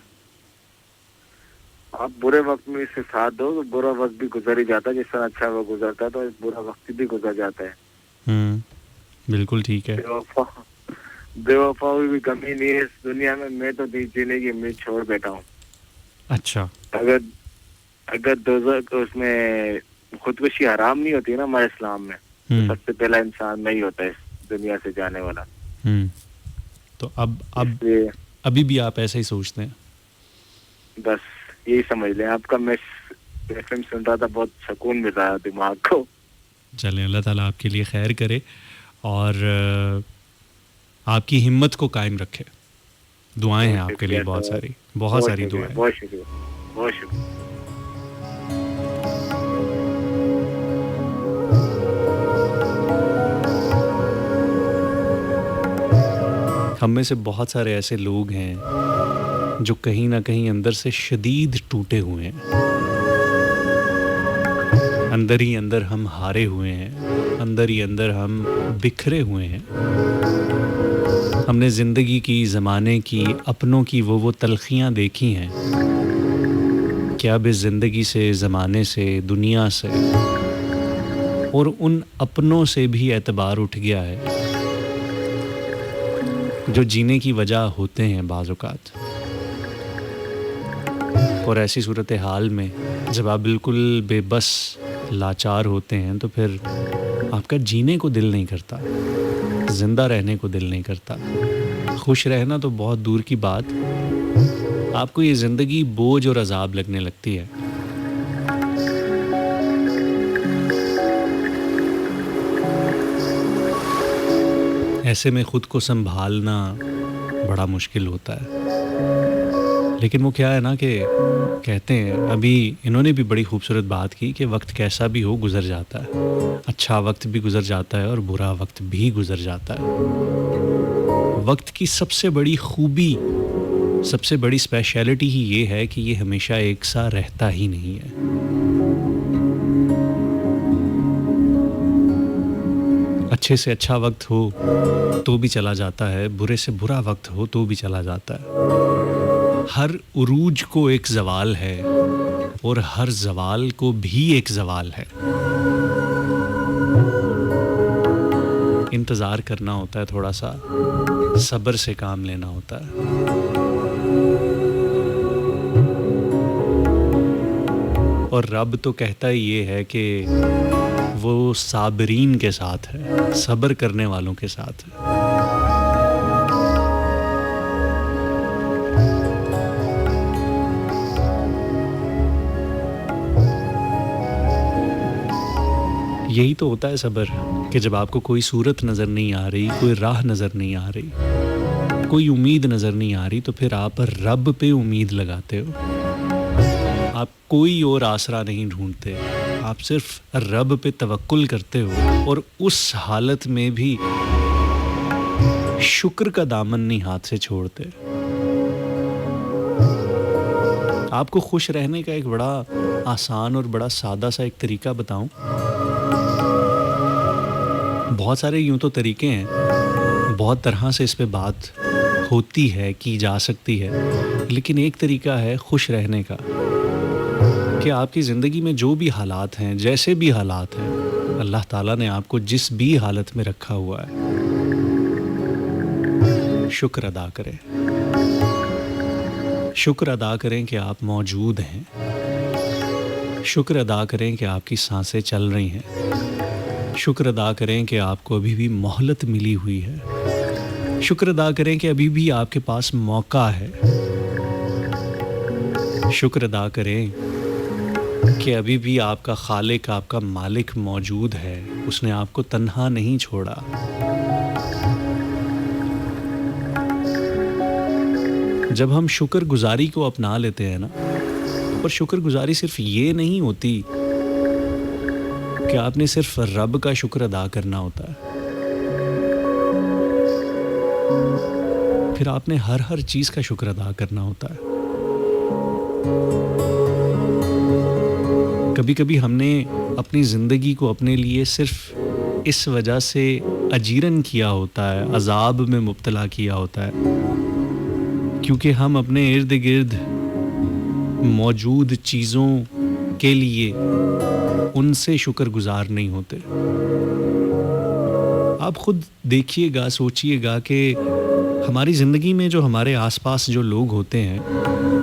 आप बुरे वक्त में इससे साथ दो तो बुरा वक्त भी गुजर ही जाता है, जिस तरह अच्छा वक्त गुजरता है तो बुरा वक्त भी गुजर जाता है। बिल्कुल ठीक है। बेवफाई भी कमी नहीं है इस दुनिया में, मैं तो जीने की उम्मीद छोड़ बैठा हूँ। अच्छा। अगर दोज़ख उसमें खुदकुशी हराम नहीं होती ना हमारे इस्लाम में, तो सबसे पहला इंसान नहीं होता इस दुनिया से जाने वाला। तो अब अभी भी आप ऐसा ही सोचते हैं? बस यही समझ लें। आपका मैं एफएम सुन रहा था, बहुत सुकून मिल रहा है दिमाग को। चलें, अल्लाह ताला आपके लिए खैर करे और आपकी हिम्मत को कायम रखे। दुआएं हैं आपके लिए बहुत सारी दुआएं। बहुत शुक्रिया, बहुत शुक्रिया। हम में से बहुत सारे ऐसे लोग हैं जो कहीं ना कहीं अंदर से शदीद टूटे हुए हैं, अंदर ही अंदर हम हारे हुए हैं, अंदर ही अंदर हम बिखरे हुए हैं। हमने ज़िंदगी की, ज़माने की, अपनों की वो तलखियाँ देखी हैं कि अब इस ज़िंदगी से, ज़माने से, दुनिया से और उन अपनों से भी एतबार उठ गया है जो जीने की वजह होते हैं बाज़ औक़ात। और ऐसी सूरत हाल में जब आप बिल्कुल बेबस, लाचार होते हैं तो फिर आपका जीने को दिल नहीं करता, ज़िंदा रहने को दिल नहीं करता। खुश रहना तो बहुत दूर की बात, आपको ये ज़िंदगी बोझ और अज़ाब लगने लगती है। ऐसे में ख़ुद को संभालना बड़ा मुश्किल होता है। लेकिन वो क्या है ना कि कहते हैं, अभी इन्होंने भी बड़ी खूबसूरत बात की कि वक्त कैसा भी हो गुज़र जाता है। अच्छा वक्त भी गुज़र जाता है और बुरा वक्त भी गुज़र जाता है। वक्त की सबसे बड़ी खूबी, सबसे बड़ी स्पेशलिटी ही ये है कि ये हमेशा एक सा रहता ही नहीं है। अच्छे से अच्छा वक्त हो तो भी चला जाता है, बुरे से बुरा वक्त हो तो भी चला जाता है। हर उरूज को एक ज़वाल है और हर ज़वाल को भी एक ज़वाल है। इंतज़ार करना होता है, थोड़ा सा सब्र से काम लेना होता है। और रब तो कहता ही ये है कि वो साबरीन के साथ है, सब्र करने वालों के साथ है। यही तो होता है सब्र, कि जब आपको कोई सूरत नज़र नहीं आ रही, कोई राह नज़र नहीं आ रही, कोई उम्मीद नज़र नहीं आ रही, तो फिर आप रब पे उम्मीद लगाते हो। आप कोई और आसरा नहीं ढूंढते, आप सिर्फ रब पे तवक्कुल करते हो। और उस हालत में भी शुक्र का दामन नहीं हाथ से छोड़ते। आपको खुश रहने का एक बड़ा आसान और बड़ा सादा सा एक तरीका बताऊं। बहुत सारे यूं तो तरीके हैं, बहुत तरह से इस पे बात होती है, की जा सकती है, लेकिन एक तरीका है खुश रहने का कि आपकी ज़िंदगी में जो भी हालात हैं, जैसे भी हालात हैं, अल्लाह ताला ने आपको जिस भी हालत में रखा हुआ है, शुक्र अदा करें। शुक्र अदा करें कि आप मौजूद हैं। शुक्र अदा करें कि आपकी सांसें चल रही हैं। शुक्र अदा करें कि आपको अभी भी मोहलत मिली हुई है। शुक्र अदा करें कि अभी भी आपके पास मौका है। शुक्र अदा करें कि अभी भी आपका खालिक, आपका मालिक मौजूद है, उसने आपको तन्हा नहीं छोड़ा। जब हम शुक्रगुजारी को अपना लेते हैं ना, और शुक्रगुजारी सिर्फ ये नहीं होती कि आपने सिर्फ रब का शुक्र अदा करना होता है, फिर आपने हर चीज़ का शुक्र अदा करना होता है। कभी कभी हमने अपनी ज़िंदगी को अपने लिए सिर्फ इस वजह से अजीरन किया होता है, अजाब में मुब्तला किया होता है, क्योंकि हम अपने इर्द गिर्द मौजूद चीज़ों के लिए उनसे शुक्रगुजार नहीं होते। आप खुद देखिएगा, सोचिएगा कि हमारी ज़िंदगी में जो हमारे आसपास जो लोग होते हैं,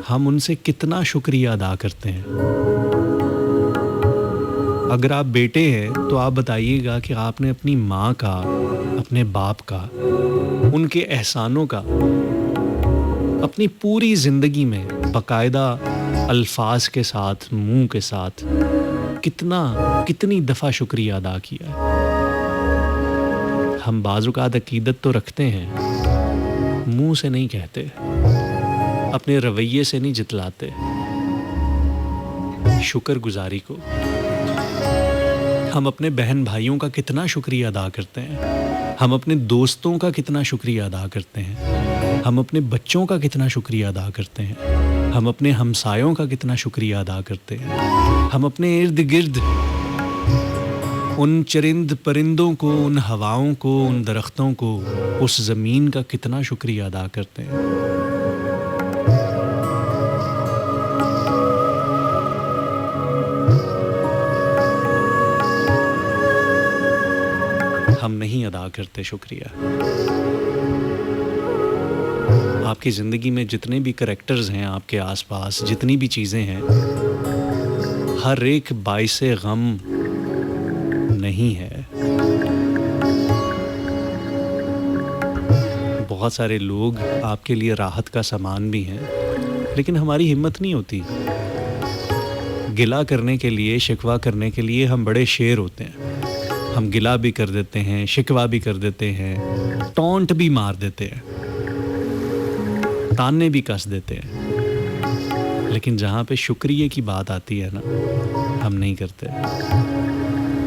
हम उनसे कितना शुक्रिया अदा करते हैं। अगर आप बेटे हैं तो आप बताइएगा कि आपने अपनी माँ का, अपने बाप का, उनके एहसानों का अपनी पूरी ज़िंदगी में बाकायदा अल्फाज के साथ, मुंह के साथ कितनी दफ़ा शुक्रिया अदा किया है। हम बाज़-औक़ात अक़ीदत तो रखते हैं, मुंह से नहीं कहते, अपने रवैये से नहीं जितलाते शुक्रगुजारी को। हम अपने बहन भाइयों का कितना शुक्रिया अदा करते हैं, हम अपने दोस्तों का कितना शुक्रिया अदा करते हैं, हम अपने बच्चों का कितना शुक्रिया अदा करते हैं, हम अपने हमसायों का कितना शुक्रिया अदा करते हैं, हम अपने इर्द गिर्द उन चरिंद परिंदों को, उन हवाओं को, उन दरख्तों को, उस ज़मीन का कितना शुक्रिया अदा करते हैं। हम नहीं अदा करते शुक्रिया। आपकी ज़िंदगी में जितने भी करैक्टर्स हैं आपके आसपास, जितनी भी चीज़ें हैं, हर एक बाइसे गम नहीं है। बहुत सारे लोग आपके लिए राहत का सामान भी हैं, लेकिन हमारी हिम्मत नहीं होती। गिला करने के लिए, शिकवा करने के लिए हम बड़े शेर होते हैं। हम गिला भी कर देते हैं, शिकवा भी कर देते हैं, टॉन्ट भी मार देते हैं, ताने भी कस देते हैं, लेकिन जहाँ पे शुक्रिया की बात आती है ना, हम नहीं करते,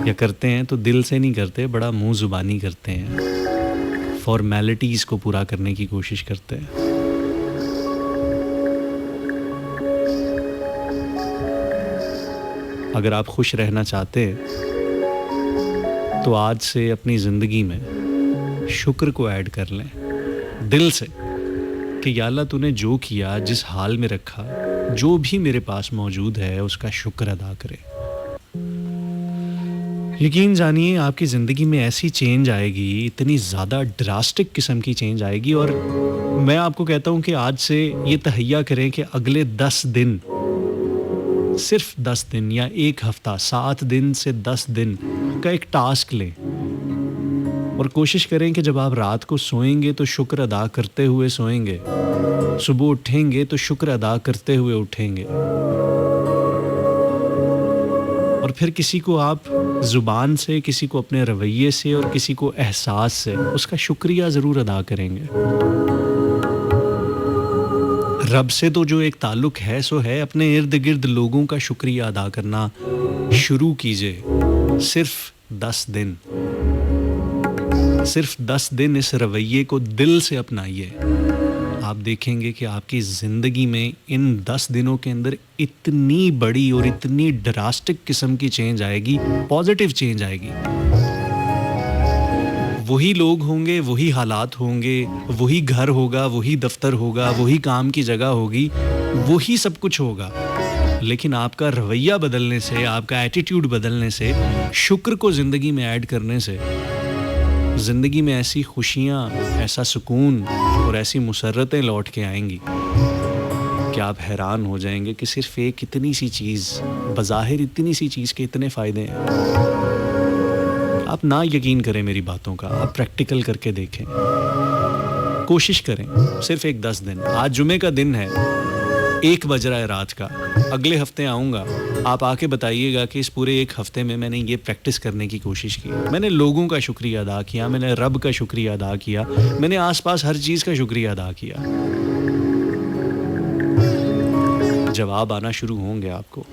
या करते हैं तो दिल से नहीं करते, बड़ा मुंह ज़ुबानी करते हैं, फॉर्मेलिटीज़ को पूरा करने की कोशिश करते हैं। अगर आप खुश रहना चाहते हैं तो आज से अपनी ज़िंदगी में शुक्र को ऐड कर लें दिल से, कि या अल्लाह तूने जो किया, जिस हाल में रखा, जो भी मेरे पास मौजूद है उसका शुक्र अदा करें। यकीन जानिए आपकी ज़िंदगी में ऐसी चेंज आएगी, इतनी ज़्यादा ड्रास्टिक किस्म की चेंज आएगी। और मैं आपको कहता हूँ कि आज से ये तहैया करें कि अगले 10 दिन, सिर्फ 10 दिन या एक हफ़्ता, 7 दिन से 10 दिन का एक टास्क लें और कोशिश करें कि जब आप रात को सोएंगे तो शुक्र अदा करते हुए सोएंगे, सुबह उठेंगे तो शुक्र अदा करते हुए उठेंगे। और फिर किसी को आप ज़ुबान से, किसी को अपने रवैये से और किसी को एहसास से उसका शुक्रिया ज़रूर अदा करेंगे। रब से तो जो एक ताल्लुक़ है सो है, अपने इर्द गिर्द लोगों का शुक्रिया अदा करना शुरू कीजिए। सिर्फ 10 दिन, सिर्फ 10 दिन इस रवैये को दिल से अपनाइए। आप देखेंगे कि आपकी ज़िंदगी में इन 10 दिनों के अंदर इतनी बड़ी और इतनी ड्रास्टिक किस्म की चेंज आएगी, पॉजिटिव चेंज आएगी। वही लोग होंगे, वही हालात होंगे, वही घर होगा, वही दफ्तर होगा, वही काम की जगह होगी, वही सब कुछ होगा, लेकिन आपका रवैया बदलने से, आपका एटीट्यूड बदलने से, शुक्र को ज़िंदगी में ऐड करने से ज़िंदगी में ऐसी खुशियाँ, ऐसा सुकून और ऐसी मुसर्रतें लौट के आएंगी कि आप हैरान हो जाएंगे कि सिर्फ एक इतनी सी चीज़, बज़ाहिर इतनी सी चीज़ के इतने फ़ायदे हैं। आप ना यकीन करें मेरी बातों का, आप प्रैक्टिकल करके देखें, कोशिश करें। सिर्फ एक 10 दिन, आज जुमे का दिन है, 1 बज रहा है रात का, अगले हफ्ते आऊँगा, आप आके बताइएगा कि इस पूरे 1 हफ्ते में मैंने ये प्रैक्टिस करने की कोशिश की, मैंने लोगों का शुक्रिया अदा किया, मैंने रब का शुक्रिया अदा किया, मैंने आसपास हर चीज़ का शुक्रिया अदा किया। जवाब आना शुरू होंगे आपको।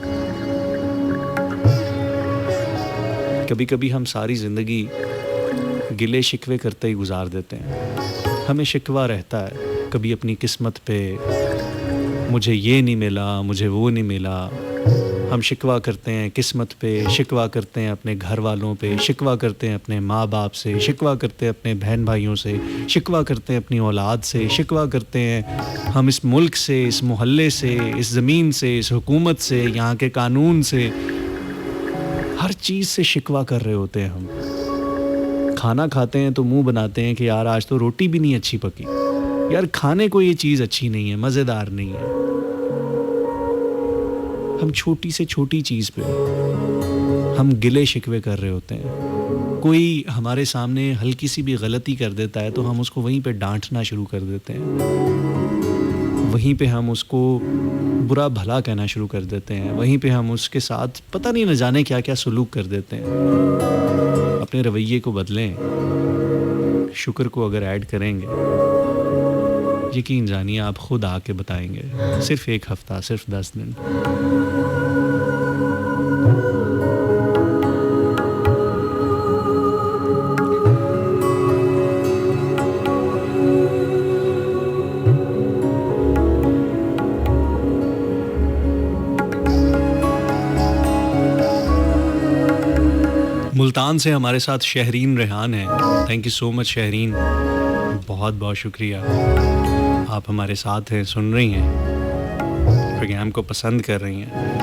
कभी कभी हम सारी ज़िंदगी गिले शिकवे करते ही गुजार देते हैं। हमें शिकवा रहता है कभी अपनी किस्मत पे, मुझे ये नहीं मिला, मुझे वो नहीं मिला, हम शिकवा करते हैं किस्मत पे, शिकवा करते हैं अपने घर वालों पे, शिकवा करते हैं अपने माँ बाप से, शिकवा करते हैं अपने बहन भाइयों से, शिकवा करते हैं अपनी औलाद से, शिकवा करते हैं हम इस मुल्क से, इस मोहल्ले से, इस ज़मीन से, इस हुकूमत से, यहाँ के कानून से, हर चीज़ से शिकवा कर रहे होते हैं हम। खाना खाते हैं तो मुंह बनाते हैं कि यार आज तो रोटी भी नहीं अच्छी पकी, यार खाने को ये चीज़ अच्छी नहीं है, मज़ेदार नहीं है। हम छोटी से छोटी चीज़ पे हम गिले शिकवे कर रहे होते हैं। कोई हमारे सामने हल्की सी भी गलती कर देता है तो हम उसको वहीं पे डांटना शुरू कर देते हैं, वहीं पे हम उसको बुरा भला कहना शुरू कर देते हैं, वहीं पे हम उसके साथ पता नहीं न जाने क्या क्या सलूक कर देते हैं। अपने रवैये को बदलें, शुक्र को अगर ऐड करेंगे, यकीन जानिए आप खुद आके बताएंगे। सिर्फ 1 हफ्ता, सिर्फ 10 दिन। मुल्तान से हमारे साथ शहरीन रेहान है। Thank you so much Shahreen, बहुत बहुत शुक्रिया। आप हमारे साथ हैं, सुन रही हैं, प्रोग्राम को पसंद कर रही हैं।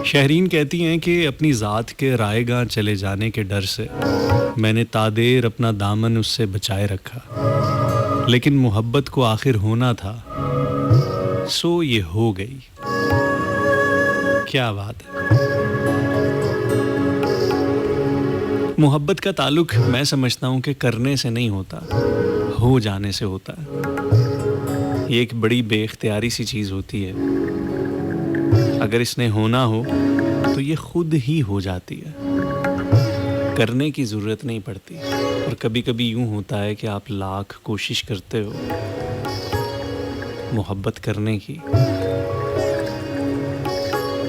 शहरीन कहती हैं कि अपनी ज़ात के रायगां चले जाने के डर से मैंने तादेर अपना दामन उससे बचाए रखा, लेकिन मोहब्बत को आखिर होना था, सो ये हो गई। क्या बात है। मोहब्बत का ताल्लुक मैं समझता हूँ कि करने से नहीं होता, हो जाने से होता है। ये एक बड़ी बेख्तियारी सी चीज़ होती है। अगर इसने होना हो तो ये खुद ही हो जाती है, करने की ज़रूरत नहीं पड़ती। और कभी कभी यूँ होता है कि आप लाख कोशिश करते हो मोहब्बत करने की,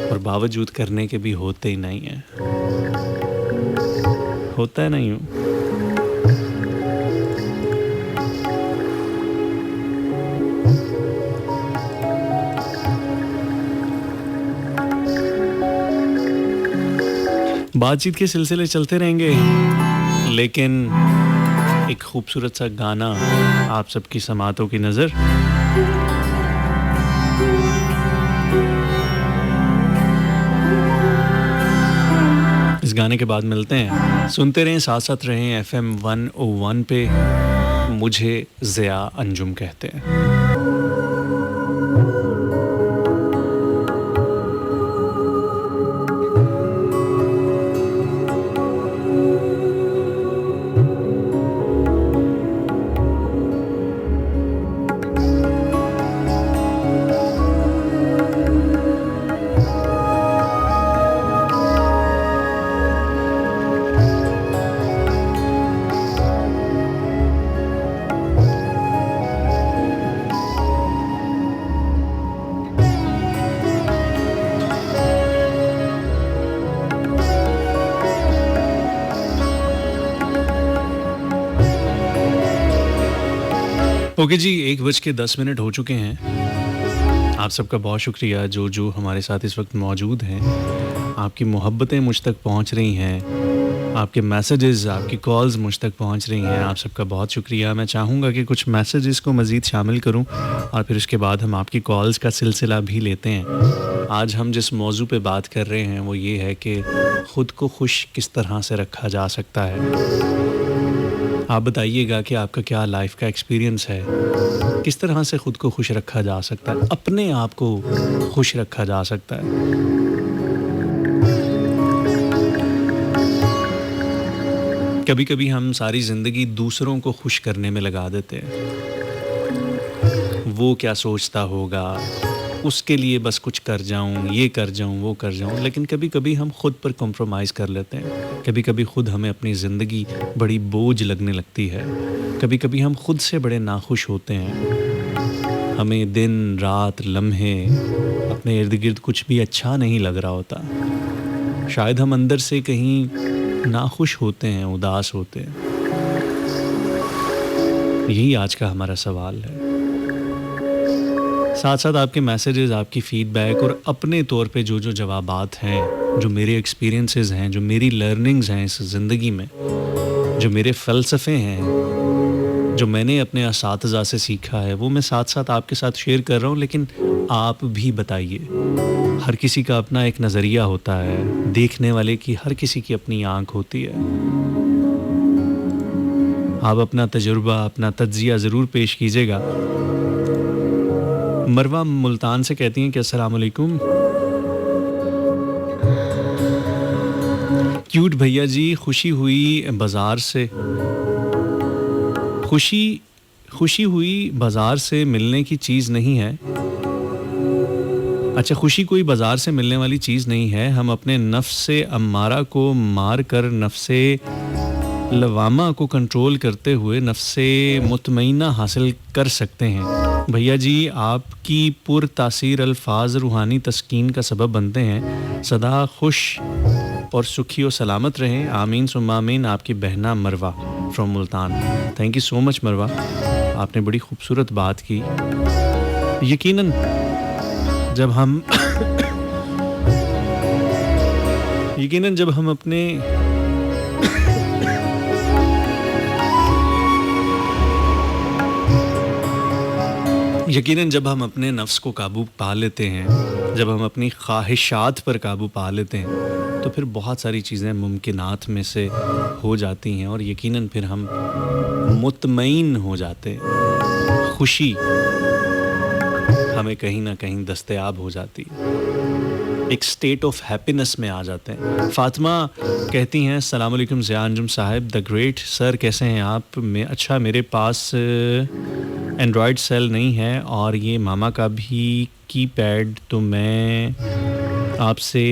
और बावजूद करने के भी होते ही नहीं है। होता है ना यूँ। बातचीत के सिलसिले चलते रहेंगे, लेकिन एक खूबसूरत सा गाना आप सबकी समातों की नज़र। इस गाने के बाद मिलते हैं। सुनते रहें, साथ साथ रहें। FM 101 पे मुझे ज़िया अंजुम कहते हैं। ओके जी, 1:10 हो चुके हैं। आप सबका बहुत शुक्रिया जो हमारे साथ इस वक्त मौजूद हैं। आपकी मोहब्बतें मुझ तक पहुंच रही हैं, आपके मैसेजेस, आपकी कॉल्स मुझ तक पहुंच रही हैं। आप सबका बहुत शुक्रिया। मैं चाहूँगा कि कुछ मैसेजेस को मज़ीद शामिल करूँ और फिर उसके बाद हम आपकी कॉल्स का सिलसिला भी लेते हैं। आज हम जिस मौजू पे बात कर रहे हैं वो ये है कि ख़ुद को खुश किस तरह से रखा जा सकता है। आप बताइएगा कि आपका क्या लाइफ का एक्सपीरियंस है, किस तरह से ख़ुद को खुश रखा जा सकता है, अपने आप को खुश रखा जा सकता है। कभी कभी हम सारी ज़िंदगी दूसरों को खुश करने में लगा देते हैं। वो क्या सोचता होगा, उसके लिए बस कुछ कर जाऊं, ये कर जाऊं, वो कर जाऊं, लेकिन कभी कभी हम खुद पर कॉम्प्रोमाइज़ कर लेते हैं। कभी कभी खुद हमें अपनी ज़िंदगी बड़ी बोझ लगने लगती है। कभी कभी हम खुद से बड़े नाखुश होते हैं। हमें दिन रात लम्हे अपने इर्द गिर्द कुछ भी अच्छा नहीं लग रहा होता। शायद हम अंदर से कहीं नाखुश होते हैं, उदास होते हैं। यही आज का हमारा सवाल है। साथ साथ आपके मैसेजेस, आपकी फीडबैक और अपने तौर पे जो जो जवाबात हैं, जो मेरे एक्सपीरियंसेस हैं, जो मेरी लर्निंग्स हैं इस ज़िंदगी में, जो मेरे फ़लसफ़े हैं, जो मैंने अपने असातिज़ा से सीखा है, वो मैं साथ साथ आपके साथ शेयर कर रहा हूँ। लेकिन आप भी बताइए। हर किसी का अपना एक नज़रिया होता है, देखने वाले की हर किसी की अपनी आँख होती है। आप अपना तजुर्बा, अपना तज्ज़िया ज़रूर पेश कीजिएगा। मरवा मुल्तान से कहती हैं कि अस्सलाम वालेकुम। क्यूट भैया जी, खुशी हुई बाज़ार से, खुशी हुई बाज़ार से मिलने की चीज़ नहीं है। अच्छा, खुशी कोई बाज़ार से मिलने वाली चीज़ नहीं है। हम अपने नफ्स से अम्मारा को मार कर नफ्से लवामा को कंट्रोल करते हुए नफ्से मुतमईना हासिल कर सकते हैं। भैया जी, आपकी पुरतासीर अल्फाज रूहानी तस्कीन का सबब बनते हैं। सदा खुश और सुखी और सलामत रहें। आमीन सुम्मा आमीन। आपकी बहना मरवा from Multan. Thank you so much मरवा, आपने बड़ी खूबसूरत बात की। यकीनन जब हम अपने जब हम अपने नफ्स को काबू पा लेते हैं, जब हम अपनी ख्वाहिशात पर काबू पा लेते हैं, तो फिर बहुत सारी चीज़ें मुमकिनात में से हो जाती हैं और यकीनन फिर हम मुतमईन हो जाते हैं। खुशी हमें कहीं ना कहीं दस्तयाब हो जाती है, एक स्टेट ऑफ हैप्पीनेस में आ जाते हैं। फातिमा कहती हैं अस्सलाम वालेकुम ज़िया अंजुम साहब, द ग्रेट सर, कैसे हैं आप? अच्छा, मेरे पास एंड्रॉयड सेल नहीं है और ये मामा का भी कीपैड, तो मैं आपसे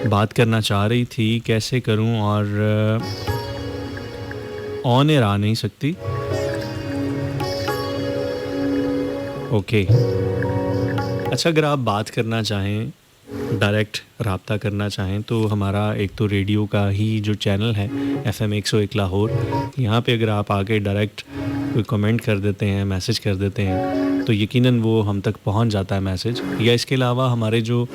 बात करना चाह रही थी, कैसे करूं और ऑन एयर आ नहीं सकती। ओके, अच्छा, अगर आप बात करना चाहें, डायरेक्ट रब्ता करना चाहें, तो हमारा एक तो रेडियो का ही जो चैनल है FM 101 लाहौर, यहाँ पे अगर आप आके डायरेक्ट कोई कमेंट कर देते हैं, मैसेज कर देते हैं, तो यकीनन वो हम तक पहुँच जाता है मैसेज। या इसके अलावा हमारे जो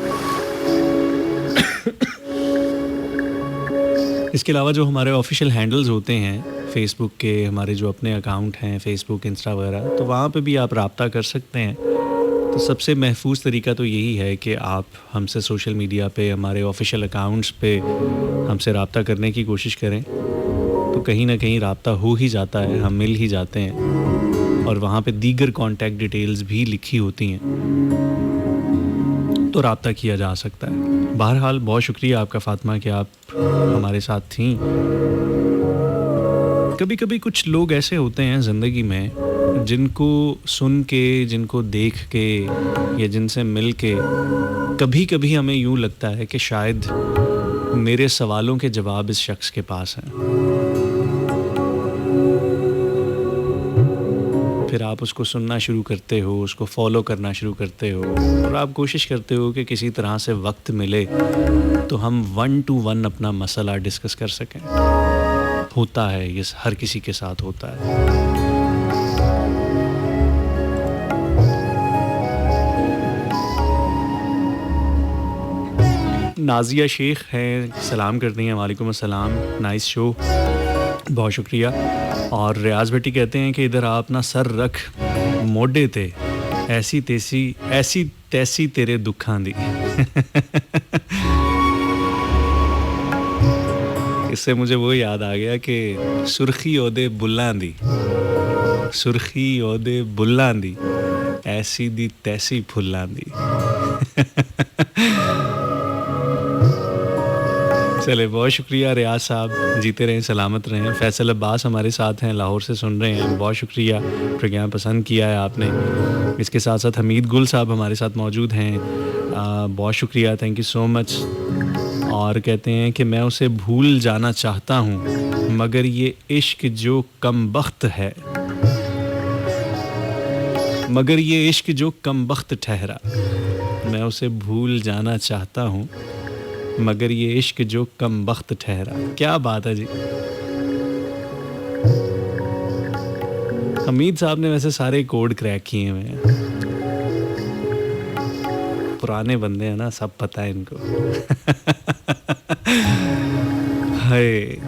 हमारे ऑफिशियल हैंडल्स होते हैं फ़ेसबुक के, हमारे जो अपने अकाउंट हैं फ़ेसबुक, इंस्टा वगैरह, तो वहाँ पे भी आप रब्ता कर सकते हैं। तो सबसे महफूज तरीका तो यही है कि आप हमसे सोशल मीडिया पे, हमारे ऑफिशियल अकाउंट्स पे हमसे रब्ता करने की कोशिश करें, तो कहीं ना कहीं रब्ता हो ही जाता है, हम मिल ही जाते हैं और वहाँ पे दीगर कॉन्टैक्ट डिटेल्स भी लिखी होती हैं, तो रब्ता किया जा सकता है। बहरहाल बहुत शुक्रिया आपका फातिमा कि आप हमारे साथ थीं। कभी कभी कुछ लोग ऐसे होते हैं ज़िंदगी में जिनको सुन के, जिनको देख के या जिनसे मिल के कभी कभी हमें यूँ लगता है कि शायद मेरे सवालों के जवाब इस शख्स के पास हैं। फिर आप उसको सुनना शुरू करते हो, उसको फॉलो करना शुरू करते हो और आप कोशिश करते हो कि किसी तरह से वक्त मिले तो हम 1 to 1 अपना मसला डिस्कस कर सकें। होता है, ये हर किसी के साथ होता है। नाजिया शेख हैं, सलाम करती हैं, वालेकुम अस्सलाम, नाइस शो, बहुत शुक्रिया। और रियाज भट्टी कहते हैं कि इधर आप ना सर रख मोडे ते, ऐसी तैसी तेरे दुखां दी। इससे मुझे वो याद आ गया कि सुर्खी ओदे बुल्लां दी, सुर्खी ओदे बुल्लां दी, ऐसी दी तैसी फुल्लां दी। चले, बहुत शुक्रिया रियाज साहब, जीते रहें, सलामत रहें। फैसल अब्बास हमारे साथ हैं, लाहौर से सुन रहे हैं, बहुत शुक्रिया, प्रोग्राम पसंद किया है आपने। इसके साथ साथ हमीद गुल साहब हमारे साथ मौजूद हैं, बहुत शुक्रिया, थैंक यू सो मच। और कहते हैं कि मैं उसे भूल जाना चाहता हूँ मगर ये इश्क जो कमबख्त है, मगर ये इश्क जो कमबख्त ठहरा। मैं उसे भूल जाना चाहता हूँ मगर ये इश्क जो कमबख्त ठहरा। क्या बात है जी। हमीद साहब ने वैसे सारे कोड क्रैक किए हुए हैं, पुराने बंदे हैं ना, सब पता है इनको। हाय,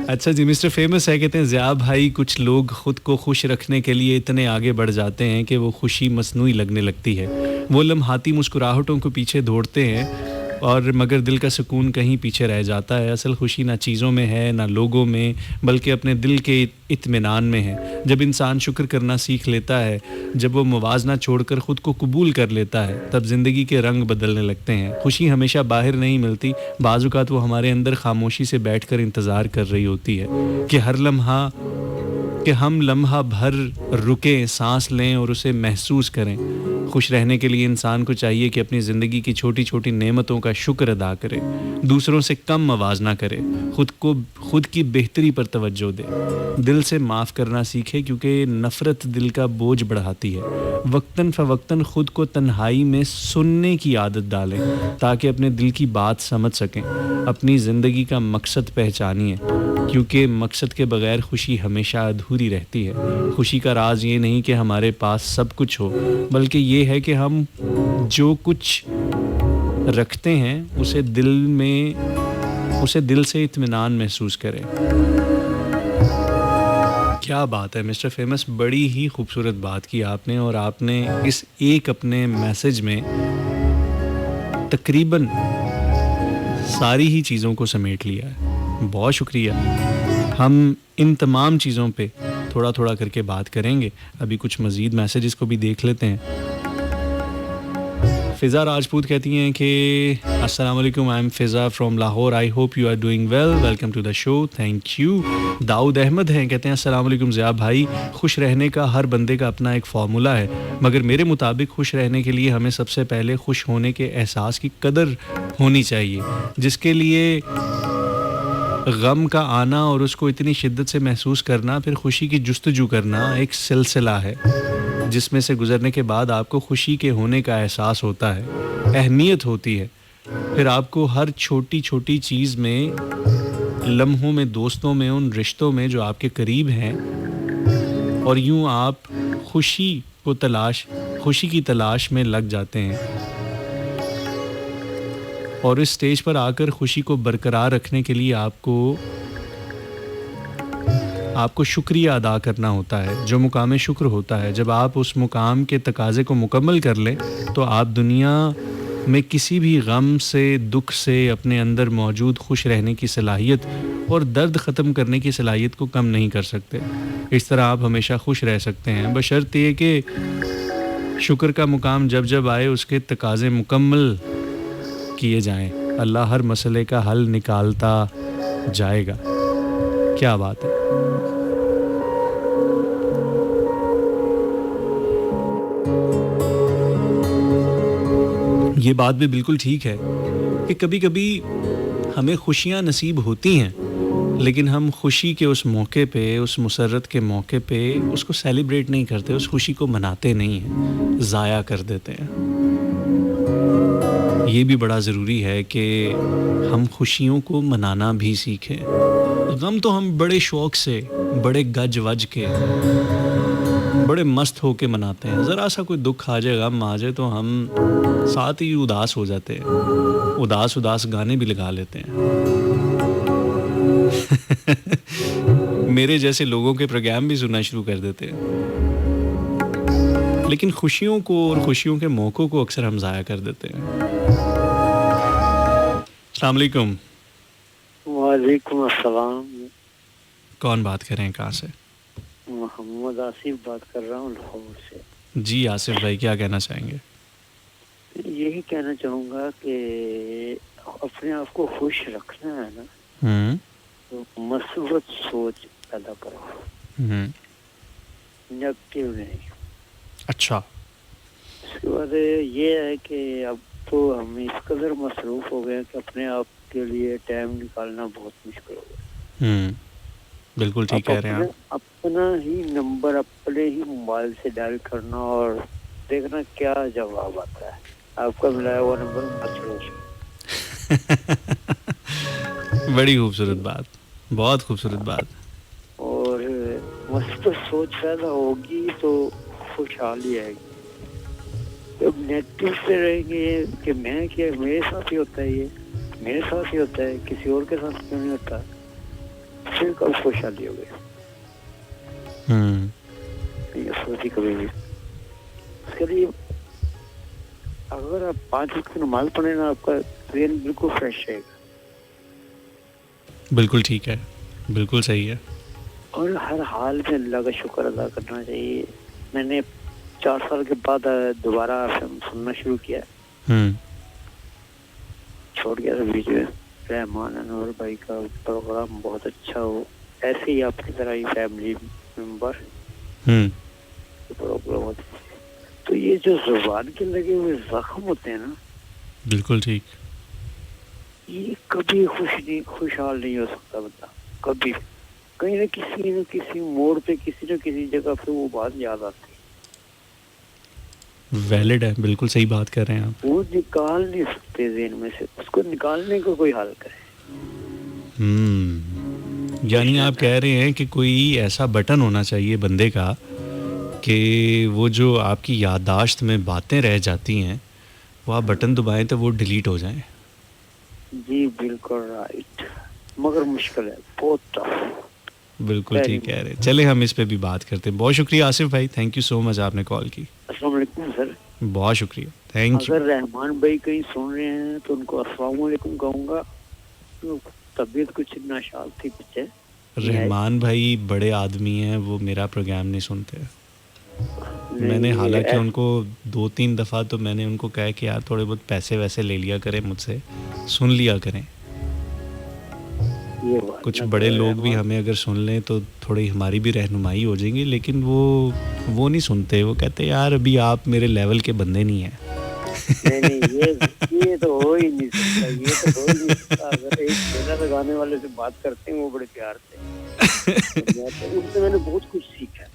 अच्छा जी, मिस्टर फेमस है, कहते हैं ज़िया भाई, कुछ लोग ख़ुद को खुश रखने के लिए इतने आगे बढ़ जाते हैं कि वो खुशी मसनूई लगने लगती है। वो लम्हाती मुस्कुराहटों को पीछे दौड़ते हैं और मगर दिल का सुकून कहीं पीछे रह जाता है। असल खुशी ना चीज़ों में है ना लोगों में, बल्कि अपने दिल के इत्मीनान में है। जब इंसान शुक्र करना सीख लेता है, जब वो मुवाजना छोड़कर ख़ुद को कबूल कर लेता है, तब ज़िंदगी के रंग बदलने लगते हैं। खुशी हमेशा बाहर नहीं मिलती, बाज़ औक़ात वो हमारे अंदर खामोशी से बैठकर इंतज़ार कर रही होती है कि हम लम्हा भर रुकें, सांस लें और उसे महसूस करें। खुश रहने के लिए इंसान को चाहिए कि अपनी ज़िंदगी की छोटी छोटी नेमतों का शुक्र अदा करे, दूसरों से कम मवाजना करे, खुद की बेहतरी पर तवज्जो दे, दिल से माफ़ करना सीखे क्योंकि नफ़रत दिल का बोझ बढ़ाती है। वक्तन फ़वक्तन खुद को तन्हाई में सुनने की आदत डालें ताकि अपने दिल की बात समझ सकें। अपनी ज़िंदगी का मकसद पहचानिए क्योंकि मकसद के बगैर खुशी हमेशा अधूरी रहती है। खुशी का राज ये नहीं कि हमारे पास सब कुछ हो, बल्कि ये है कि हम जो कुछ रखते हैं उसे दिल से इत्मीनान महसूस करें। क्या बात है मिस्टर फेमस, बड़ी ही खूबसूरत बात की आपने, और आपने इस एक अपने मैसेज में तकरीबन सारी ही चीज़ों को समेट लिया है। बहुत शुक्रिया। हम इन तमाम चीज़ों पे थोड़ा थोड़ा करके बात करेंगे। अभी कुछ मज़ीद मैसेजेस को भी देख लेते हैं। फ़िज़ा राजपूत कहती हैं कि अस्सलाम वालेकुम, I am Fiza from Lahore, I hope you are doing well, welcome to the show, thank you. Daud Ahmed हैं, कहते हैं अस्सलाम वालेकुम ज़िया भाई, खुश रहने का हर बंदे का अपना एक फ़ॉर्मूला है, मगर मेरे मुताबिक खुश रहने के लिए हमें सबसे पहले खुश होने के एहसास की कदर होनी चाहिए, जिसके लिए गम का आना और उसको इतनी शिद्दत से महसूस करना, फिर खुशी की जुस्तजू करना एक सिलसिला है जिसमें से गुजरने के बाद आपको खुशी के होने का एहसास होता है, अहमियत होती है। फिर आपको हर छोटी छोटी चीज़ में, लम्हों में, दोस्तों में, उन रिश्तों में जो आपके करीब हैं, और यूं आप खुशी की तलाश में लग जाते हैं। और इस स्टेज पर आकर खुशी को बरकरार रखने के लिए आपको शुक्रिया अदा करना होता है, जो मुकाम शुक्र होता है। जब आप उस मुकाम के तकाज़े को मुकम्मल कर लें तो आप दुनिया में किसी भी गम से, दुख से, अपने अंदर मौजूद खुश रहने की सलाहियत और दर्द ख़त्म करने की सलाहियत को कम नहीं कर सकते। इस तरह आप हमेशा खुश रह सकते हैं, बशर्ते ये कि शुक्र का मुकाम जब जब आए उसके तकाज़े मुकम्मल किए जाएं। अल्लाह हर मसले का हल निकालता जाएगा। क्या बात है। ये बात भी बिल्कुल ठीक है कि कभी कभी हमें खुशियाँ नसीब होती हैं, लेकिन हम खुशी के उस मौके पे, उस मुसर्रत के मौके पे उसको सेलिब्रेट नहीं करते, उस खुशी को मनाते नहीं हैं, ज़ाया कर देते हैं। ये भी बड़ा ज़रूरी है कि हम खुशियों को मनाना भी सीखें। गम तो हम बड़े शौक़ से, बड़े गज वज के, बड़े मस्त होके मनाते हैं। ज़रा सा कोई दुख आ जाए, गम आ जाए तो हम साथ ही उदास हो जाते हैं, उदास गाने भी लगा लेते हैं। मेरे जैसे लोगों के प्रोग्राम भी सुनना शुरू कर देते हैं। लेकिन खुशियों को और खुशियों के मौक़ों को अक्सर हम ज़ाया कर देते हैं। अस्सलाम वालेकुम। वालेकुम अस्सलाम। कौन बात कर रहे हैं, कहाँ से? मोहम्मद आसिफ बात कर रहा हूँ लाहौर से। जी आसिफ भाई, क्या कहना चाहेंगे? यही कहना चाहूँगा कि अपने आप को खुश रखना है ना, तो मसरूफ़ सोच पैदा करो, नेगेटिव नहीं। अच्छा। उसके बाद ये है कि अब तो हम इस कदर मसरूफ़ हो गए कि अपने आप के लिए टाइम निकालना बहुत मुश्किल हो गया। बिल्कुल ठीक कह रहे हैं आप। अपना ही नंबर अपने ही मोबाइल से डायल करना और देखना क्या जवाब आता है। आपका मिलाया हुआ नंबर मसरूफ़। बड़ी खूबसूरत बात, बहुत खूबसूरत बात। और मस्त सोच पैदा होगी तो खुशहाली आएगी। जब नेगेटिव से रहेंगे कि मैं क्या, मेरे साथ ही होता है, ये मेरे साथ ही होता है, किसी और के साथ क्यों नहीं होता, फिर कब खुशहाली हो गई। ये सोची कभी भी। उसके लिए अगर आप 5 वक्त नमाज पढ़े ना, आपका ब्रेन बिल्कुल फ्रेश रहेगा। बिल्कुल ठीक है, बिल्कुल सही है। और हर हाल में अल्लाह का शुक्र अदा करना चाहिए। मैंने 4 साल के बाद दोबारा सुनना शुरू किया। छोड़ गया था बीच में। रहमान अनवर भाई का प्रोग्राम बहुत अच्छा हो, ऐसे ही आपकी तरह ही फैमिली मेंबर प्रोग्राम होते। तो ये जो जुबान के लगे हुए जख्म होते हैं ना, बिल्कुल ठीक, ये कभी खुशहाल नहीं हो सकता बंदा। कभी कहीं न किसी मोड़ पे, किसी न किसी जगह पे वो बात याद आती है। वैलिड है, बिल्कुल सही बात कर रहे हैं आप। वो निकाल नहीं सकते ज़हन में से, उसको निकालने का कोई हल करे। यानी आप कह रहे हैं कि कोई ऐसा बटन होना चाहिए बंदे का कि वो जो आपकी याददाश्त में बातें रह जाती हैं, वो आप बटन दबाएं तो वो डिलीट हो जाएं। जी बिल्कुल राइट, मगर मुश्किल है, बहुत टफ। बिल्कुल ठीक कह रहे हैं। चले हम इस पे भी बात करते हैं। बहुत शुक्रिया आसिफ भाई, थैंक यू सो मच, आपने कॉल की। अस्सलाम वालेकुम सर। बहुत शुक्रिया, थैंक यू। अगर रहमान भाई कहीं सुन रहे हैं तो उनको अस्सलाम वालेकुम कहूँगा। तो तबीयत कुछ नाशाद थी पीछे। रहमान भाई बड़े आदमी हैं, वो मेरा प्रोग्राम नहीं सुनते। मैंने हालांकि उनको 2-3 दफ़ा तो मैंने उनको कहा कि यार थोड़े बहुत पैसे वैसे ले लिया करें मुझसे, सुन लिया करें। कुछ बड़े लोग भी हमें अगर सुन लें तो थोड़ी हमारी भी रहनुमाई हो जाएंगी, लेकिन वो नहीं सुनते। वो कहते यार अभी आप मेरे लेवल के बंदे नहीं हैं। नहीं ये तो हो ही नहीं सकता, ये तो हो ही नहीं सकता। अगर एक मेला लगाने वाले से बात करते हैं वो बड़े प्यार से, तो उनसे मैंने बहुत कुछ सीखा है।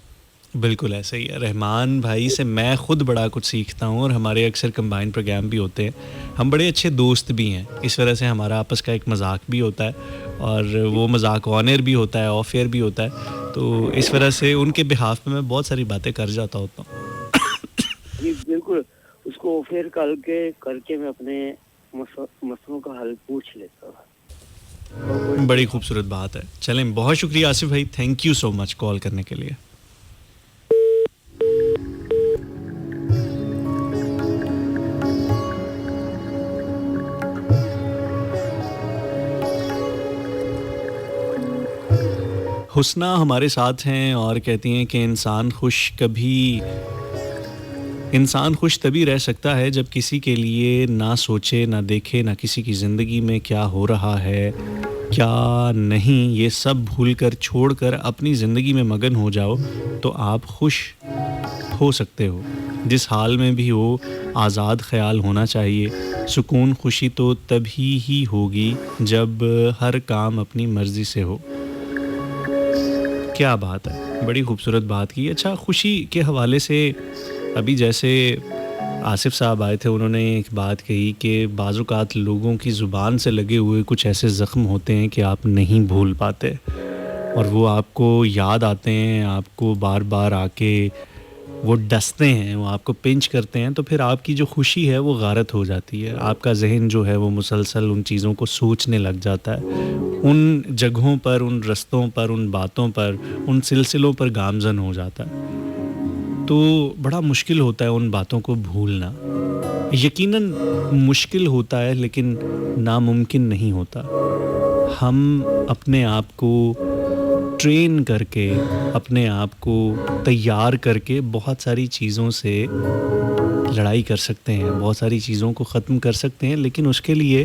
बिल्कुल ऐसा ही है। रहमान भाई से मैं खुद बड़ा कुछ सीखता हूँ, और हमारे अक्सर कंबाइंड प्रोग्राम भी होते हैं। हम बड़े अच्छे दोस्त भी हैं, इस वजह से हमारा आपस का एक मजाक भी होता है, और वो मजाक ऑन एयर भी होता है, ऑफ एयर भी होता है। तो इस वजह से उनके बिहाफ में मैं बहुत सारी बातें कर जाता होता हूँ। जी बिल्कुल, उसको ऑफ एयर करके मैं अपने मसलों का हल पूछ लेता हूँ। बड़ी खूबसूरत बात है। चलें, बहुत शुक्रिया आसिफ भाई, thank you so much call करने के लिए। हुस्ना हमारे साथ हैं और कहती हैं कि इंसान खुश तभी रह सकता है जब किसी के लिए ना सोचे, ना देखे, ना किसी की ज़िंदगी में क्या हो रहा है क्या नहीं, ये सब भूलकर छोड़कर अपनी ज़िंदगी में मगन हो जाओ तो आप खुश हो सकते हो। जिस हाल में भी हो, आज़ाद ख्याल होना चाहिए। सुकून खुशी तो तभी ही होगी जब हर काम अपनी मर्ज़ी से हो। क्या बात है, बड़ी खूबसूरत बात की। अच्छा, खुशी के हवाले से अभी जैसे आसिफ साहब आए थे, उन्होंने एक बात कही कि बाज़-औक़ात लोगों की ज़ुबान से लगे हुए कुछ ऐसे ज़ख्म होते हैं कि आप नहीं भूल पाते, और वो आपको याद आते हैं, आपको बार बार आके वो डसते हैं, वो आपको पिंच करते हैं, तो फिर आपकी जो खुशी है वो गारत हो जाती है। आपका जहन जो है वो मुसलसल उन चीज़ों को सोचने लग जाता है, उन जगहों पर, उन रस्तों पर, उन बातों पर, उन सिलसिलों पर गामज़न हो जाता है। तो बड़ा मुश्किल होता है उन बातों को भूलना। यकीनन मुश्किल होता है, लेकिन नामुमकिन नहीं होता। हम अपने आप को ट्रेन करके, अपने आप को तैयार करके बहुत सारी चीज़ों से लड़ाई कर सकते हैं, बहुत सारी चीज़ों को ख़त्म कर सकते हैं, लेकिन उसके लिए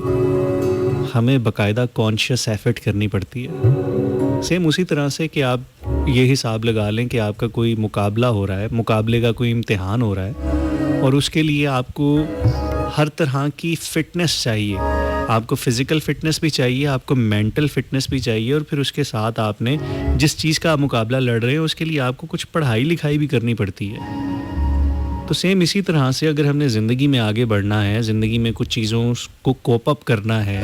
हमें बाकायदा कॉन्शियस एफर्ट करनी पड़ती है। सेम उसी तरह से कि आप ये हिसाब लगा लें कि आपका कोई मुकाबला हो रहा है, मुकाबले का कोई इम्तिहान हो रहा है और उसके लिए आपको हर तरह की फ़िटनेस चाहिए। आपको फ़िज़िकल फ़िटनेस भी चाहिए, आपको मेंटल फ़िटनेस भी चाहिए और फिर उसके साथ आपने जिस चीज़ का आप मुकाबला लड़ रहे हैं उसके लिए आपको कुछ पढ़ाई लिखाई भी करनी पड़ती है। तो सेम इसी तरह से अगर हमने ज़िंदगी में आगे बढ़ना है, ज़िंदगी में कुछ चीज़ों को कोप अप करना है,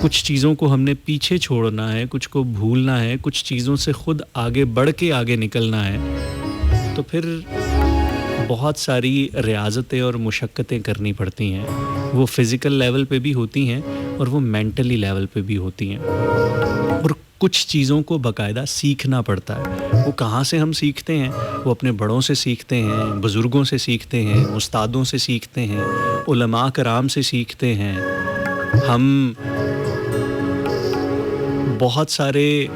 कुछ चीज़ों को हमने पीछे छोड़ना है, कुछ को भूलना है, कुछ चीज़ों से ख़ुद आगे बढ़ के आगे निकलना है, तो फिर बहुत सारी रियाज़तें और मुशक्क़तें करनी पड़ती हैं। वो फ़िज़िकल लेवल पे भी होती हैं और वो मेंटली लेवल पे भी होती हैं। और कुछ चीज़ों को बाकायदा सीखना पड़ता है। वो कहाँ से हम सीखते हैं? वो अपने बड़ों से सीखते हैं, बुज़ुर्गों से सीखते हैं, उस्तादों से सीखते हैं, उलमा कराम से सीखते हैं। हम बहुत सारे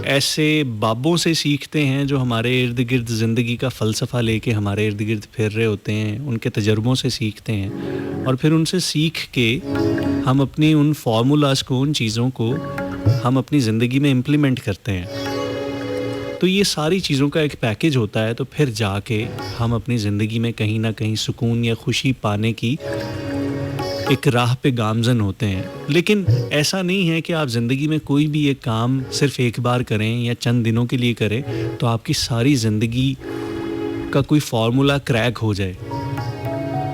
ऐसे बाबों से सीखते हैं जो हमारे इर्द गिर्द ज़िंदगी का फ़लसफ़ा लेके हमारे इर्द गिर्द फिर रहे होते हैं, उनके तजर्बों से सीखते हैं और फिर उनसे सीख के हम अपनी उन फार्मूलाज़ को, उन चीज़ों को हम अपनी ज़िंदगी में इम्प्लीमेंट करते हैं। तो ये सारी चीज़ों का एक पैकेज होता है, तो फिर जाके हम अपनी ज़िंदगी में कहीं ना कहीं सुकून या खुशी पाने की एक राह पे गामज़न होते हैं। लेकिन ऐसा नहीं है कि आप ज़िंदगी में कोई भी एक काम सिर्फ़ एक बार करें या चंद दिनों के लिए करें तो आपकी सारी ज़िंदगी का कोई फार्मूला क्रैक हो जाए।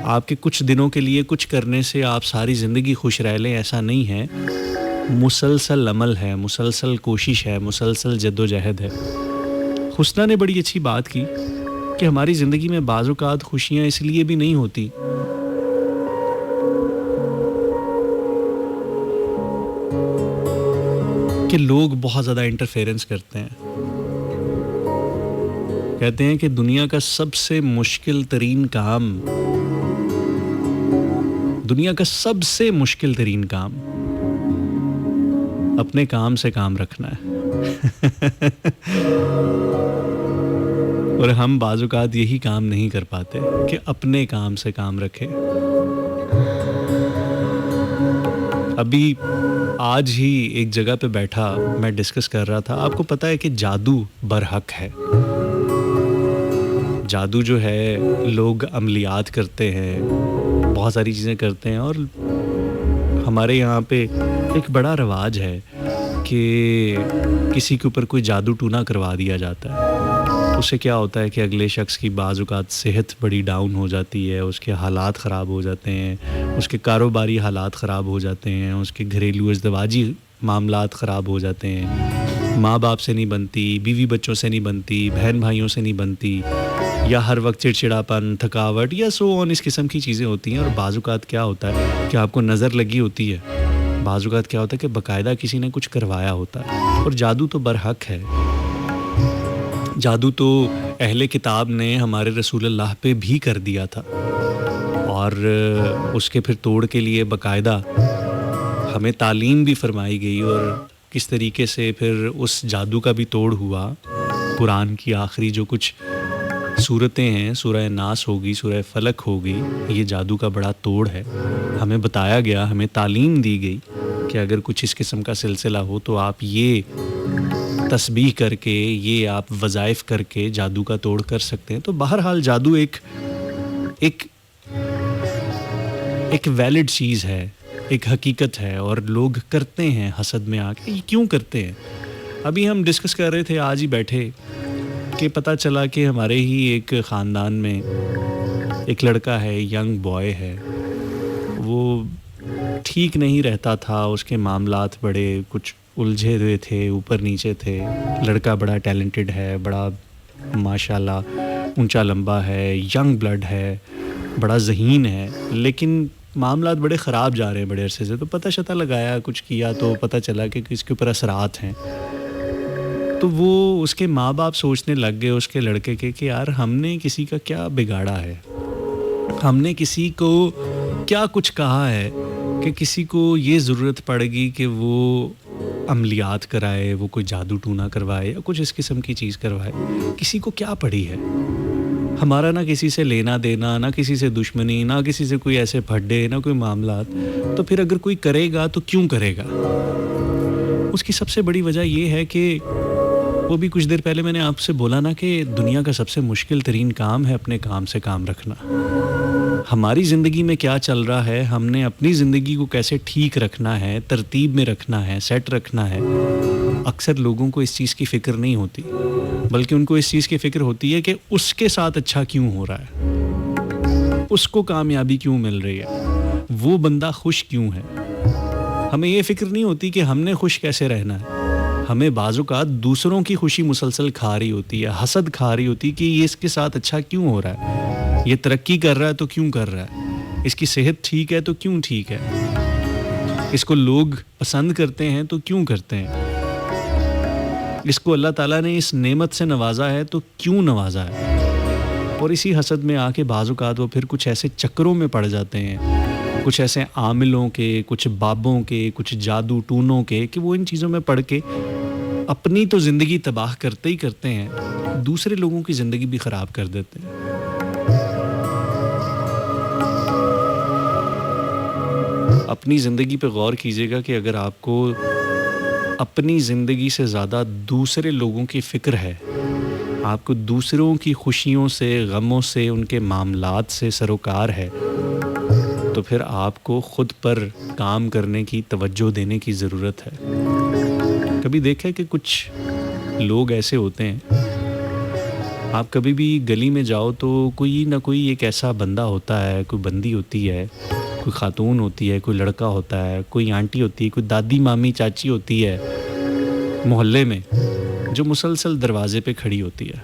आपके कुछ दिनों के लिए कुछ करने से आप सारी ज़िंदगी खुश रह लें, ऐसा नहीं है। मुसलसल अमल है, मुसलसल कोशिश है, मुसलसल जद्दोजहद है। हुस्ना ने बड़ी अच्छी बात की कि हमारी ज़िंदगी में बाज़ औक़ात खुशियाँ इसलिए भी नहीं होती कि लोग बहुत ज़्यादा इंटरफेरेंस करते हैं। कहते हैं कि दुनिया का सबसे मुश्किल तरीन काम, दुनिया का सबसे मुश्किल तरीन काम अपने काम से काम रखना है। और हम बाज़ औक़ात यही काम नहीं कर पाते कि अपने काम से काम रखें। अभी आज ही एक जगह पे बैठा मैं डिस्कस कर रहा था, आपको पता है कि जादू बरहक है। जादू जो है लोग अमलियात करते हैं, बहुत सारी चीज़ें करते हैं और हमारे यहाँ पे एक बड़ा रवाज है कि किसी के ऊपर कोई जादू टूना करवा दिया जाता है। उससे क्या होता है कि अगले शख्स की बाज़ औक़ात सेहत बड़ी डाउन हो जाती है, उसके हालात ख़राब हो जाते हैं, उसके कारोबारी हालात ख़राब हो जाते हैं, उसके घरेलू अज़दवाजी मामलात ख़राब हो जाते हैं, माँ बाप से नहीं बनती, बीवी बच्चों से नहीं बनती, बहन भाइयों से नहीं बनती, या हर वक्त चिड़चिड़ापन, थकावट या सो ऑन, इस किस्म की चीज़ें होती हैं। और बाज़ औक़ात क्या होता है कि आपको नज़र लगी होती है, बाज़ औक़ात क्या होता है कि बाकायदा किसी ने कुछ करवाया होता है। और जादू तो बरहक है। जादू तो अहले किताब ने हमारे रसूलुल्लाह पे भी कर दिया था और उसके फिर तोड़ के लिए बाकायदा हमें तालीम भी फरमाई गई और किस तरीके से फिर उस जादू का भी तोड़ हुआ। कुरान की आखिरी जो कुछ सूरतें हैं, सूरह नास होगी, सूरह फलक होगी, ये जादू का बड़ा तोड़ है। हमें बताया गया, हमें तालीम दी गई कि अगर कुछ इस किस्म का सिलसिला हो तो आप ये तस्बीह करके, ये आप वज़ाइफ करके जादू का तोड़ कर सकते हैं। तो बहरहाल जादू एक वैलिड चीज़ है, एक हकीकत है और लोग करते हैं हसद में आके। ये क्यों करते हैं? अभी हम डिस्कस कर रहे थे आज ही बैठे कि पता चला कि हमारे ही एक ख़ानदान में एक लड़का है, यंग बॉय है, वो ठीक नहीं रहता था, उसके मामलात बड़े कुछ उलझे हुए थे, ऊपर नीचे थे। लड़का बड़ा टैलेंटेड है, बड़ा माशाल्लाह ऊंचा लंबा है, यंग ब्लड है, बड़ा ज़हीन है, लेकिन मामलात बड़े ख़राब जा रहे हैं बड़े अरसे से। तो पता शता लगाया, कुछ किया तो पता चला कि इसके ऊपर असरात हैं। तो वो उसके माँ बाप सोचने लग गए उसके लड़के के कि यार हमने किसी का क्या बिगाड़ा है, हमने किसी को क्या कुछ कहा है कि किसी को ये ज़रूरत पड़ेगी कि वो अमलियात कराए, वो कोई जादू टूना करवाए या कुछ इस किस्म की चीज़ करवाए, किसी को क्या पड़ी है? हमारा ना किसी से लेना देना, ना किसी से दुश्मनी, ना किसी से कोई ऐसे फड्डे, ना कोई मामलात। तो फिर अगर कोई करेगा तो क्यों करेगा? उसकी सबसे बड़ी वजह ये है कि वो भी कुछ देर पहले मैंने आपसे बोला ना कि दुनिया का सबसे मुश्किल तरीन काम है अपने काम से काम रखना। हमारी ज़िंदगी में क्या चल रहा है, हमने अपनी ज़िंदगी को कैसे ठीक रखना है, तरतीब में रखना है, सेट रखना है, अक्सर लोगों को इस चीज़ की फ़िक्र नहीं होती, बल्कि उनको इस चीज़ की फ़िक्र होती है कि उसके साथ अच्छा क्यों हो रहा है, उसको कामयाबी क्यों मिल रही है, वो बंदा खुश क्यों है। हमें ये फ़िक्र नहीं होती कि हमने खुश कैसे रहना है। हमें बाज़-औक़ात दूसरों की खुशी मुसलसल खा रही होती है, हसद खा रही होती है कि ये इसके साथ अच्छा क्यों हो रहा है, ये तरक्की कर रहा है तो क्यों कर रहा है, इसकी सेहत ठीक है तो क्यों ठीक है, इसको लोग पसंद करते हैं तो क्यों करते हैं, इसको अल्लाह ताला ने इस नेमत से नवाजा है तो क्यों नवाजा है। और इसी हसद में आके बाज़-औक़ात वो फिर कुछ ऐसे चक्करों में पड़ जाते हैं, कुछ ऐसे आमिलों के, कुछ बाबों के, कुछ जादू टूनों के, कि वो इन चीज़ों में पड़ के अपनी तो ज़िंदगी तबाह करते ही करते हैं, दूसरे लोगों की ज़िंदगी भी ख़राब कर देते हैं। अपनी ज़िंदगी पे गौर कीजिएगा कि अगर आपको अपनी ज़िंदगी से ज़्यादा दूसरे लोगों की फ़िक्र है, आपको दूसरों की खुशियों से, गमों से, उनके मामलात से सरोकार है, तो फिर आपको ख़ुद पर काम करने की, तवज्जो देने की ज़रूरत है। कभी देखा है कि कुछ लोग ऐसे होते हैं, आप कभी भी गली में जाओ तो कोई ना कोई एक ऐसा बंदा होता है, कोई बंदी होती है, कोई खातून होती है, कोई लड़का होता है, कोई आंटी होती है, कोई दादी मामी चाची होती है मोहल्ले में, जो मुसलसल दरवाजे पे खड़ी होती है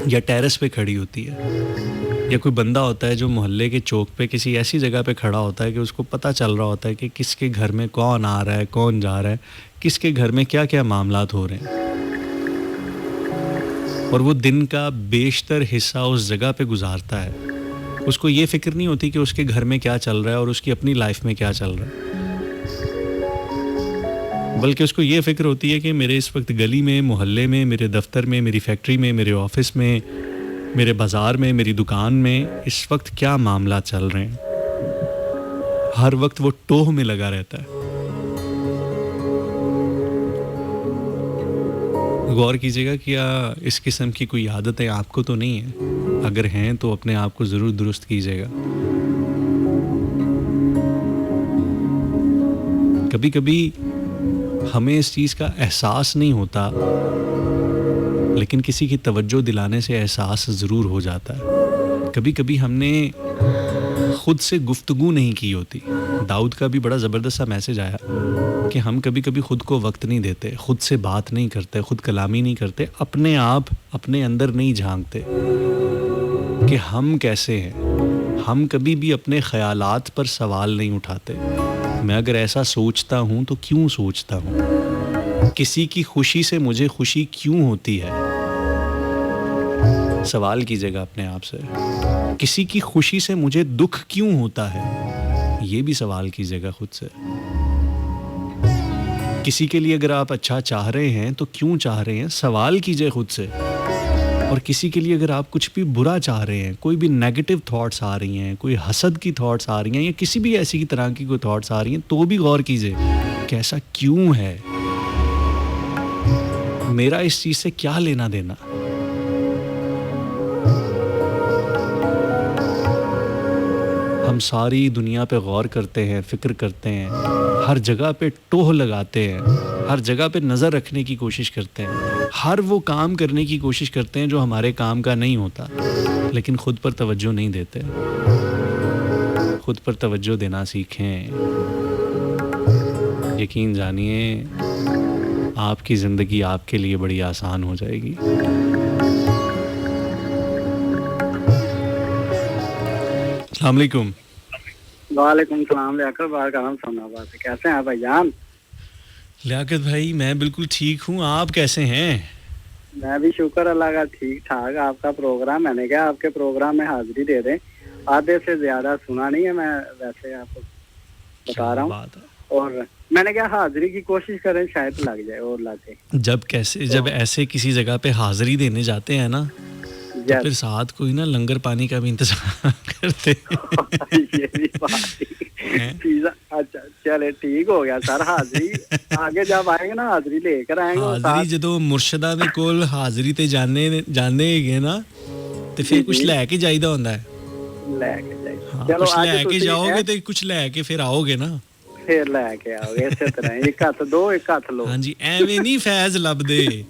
या टेरेस पे खड़ी होती है, या कोई बंदा होता है जो मोहल्ले के चौक पे किसी ऐसी जगह पे खड़ा होता है कि उसको पता चल रहा होता है कि किसके घर में कौन आ रहा है, कौन जा रहा है, किसके घर में क्या क्या मामलात हो रहे हैं, और वो दिन का बेशतर हिस्सा उस जगह पे गुजारता है। उसको ये फ़िक्र नहीं होती कि उसके घर में क्या चल रहा है और उसकी अपनी लाइफ में क्या चल रहा है, बल्कि उसको ये फ़िक्र होती है कि मेरे इस वक्त गली में, मोहल्ले में, मेरे दफ्तर में, मेरी फैक्ट्री में, मेरे ऑफिस में, मेरे बाज़ार में, मेरी दुकान में इस वक्त क्या मामला चल रहे हैं। हर वक्त वो टोह में लगा रहता है। गौर कीजिएगा कि इस किस्म की कोई आदतें आपको तो नहीं है, अगर हैं तो अपने आप को ज़रूर दुरुस्त कीजिएगा। कभी कभी हमें इस चीज़ का एहसास नहीं होता, लेकिन किसी की तवज्जो दिलाने से एहसास ज़रूर हो जाता है। कभी कभी हमने ख़ुद से गुफ्तगू नहीं की होती। दाऊद का भी बड़ा ज़बरदस्त सा मैसेज आया कि हम कभी कभी ख़ुद को वक्त नहीं देते, ख़ुद से बात नहीं करते, ख़ुद कलामी नहीं करते, अपने आप अपने अंदर नहीं झांकते कि हम कैसे हैं। हम कभी भी अपने ख़यालात पर सवाल नहीं उठाते। मैं अगर ऐसा सोचता हूँ तो क्यों सोचता हूँ, किसी की खुशी से मुझे खुशी क्यों होती है। सवाल कीजिएगा अपने आप से, किसी की खुशी से मुझे दुख क्यों होता है, ये भी सवाल कीजिएगा खुद से। किसी के लिए अगर आप अच्छा चाह रहे हैं तो क्यों चाह रहे हैं, सवाल कीजिए खुद से। और किसी के लिए अगर आप कुछ भी बुरा चाह रहे हैं, कोई भी नेगेटिव थॉट्स आ रही हैं, कोई हसद की थॉट्स आ रही हैं, या किसी भी ऐसी तरह की कोई थॉट्स आ रही हैं, तो भी गौर कीजिए कि ऐसा क्यों है, मेरा इस चीज़ से क्या लेना देना। हम सारी दुनिया पे गौर करते हैं, फ़िक्र करते हैं, हर जगह पे टोह लगाते हैं, हर जगह पे नज़र रखने की कोशिश करते हैं, हर वो काम करने की कोशिश करते हैं जो हमारे काम का नहीं होता, लेकिन ख़ुद पर तवज्जो नहीं देते। ख़ुद पर तवज्जो देना सीखें। यकीन जानिए आपकी ज़िंदगी आपके लिए बड़ी आसान हो जाएगी। अस्सलाम वालेकुम। वालेकुम सलाम। लियाकत बात कर रहा हूँ सोनाबाद से। कैसे हैं भाईजान? लियाकत भाई मैं बिल्कुल ठीक हूँ, आप कैसे हैं? मैं भी शुक्र अल्लाह का ठीक ठाक। आपका प्रोग्राम, मैंने कहा आपके प्रोग्राम में हाजिरी दे दें। आधे से ज़्यादा सुना नहीं है, मैं वैसे आपको बता रहा हूँ। और मैंने कहा हाजिरी की कोशिश करें, शायद लग जाए और लाते। जब ऐसे किसी जगह पे हाजिरी देने जाते हैं ना, तो फिर साथ कोई ना लंगर पानी का भी इंतजाम करते ये भी बात है। अच्छा चले ठीक हो गया सर। हाजिरी आगे जब आएंगे ना, हाजिरी लेकर आएंगे। हाजिरी जो मुर्शदा दे कोल हाजिरी ते जाने गए ना, ते फिर कुछ लेके जाईदा होंदा है। लेके जाइए। हाँ, चलो कुछ आगे लेके जाओगे तो कुछ लेके फिर आओगे ना। फिर लेके आओगे इस तरह, एक हाथ दो एक हाथ लो। हाँ जी, एवें नहीं फैज लभदे।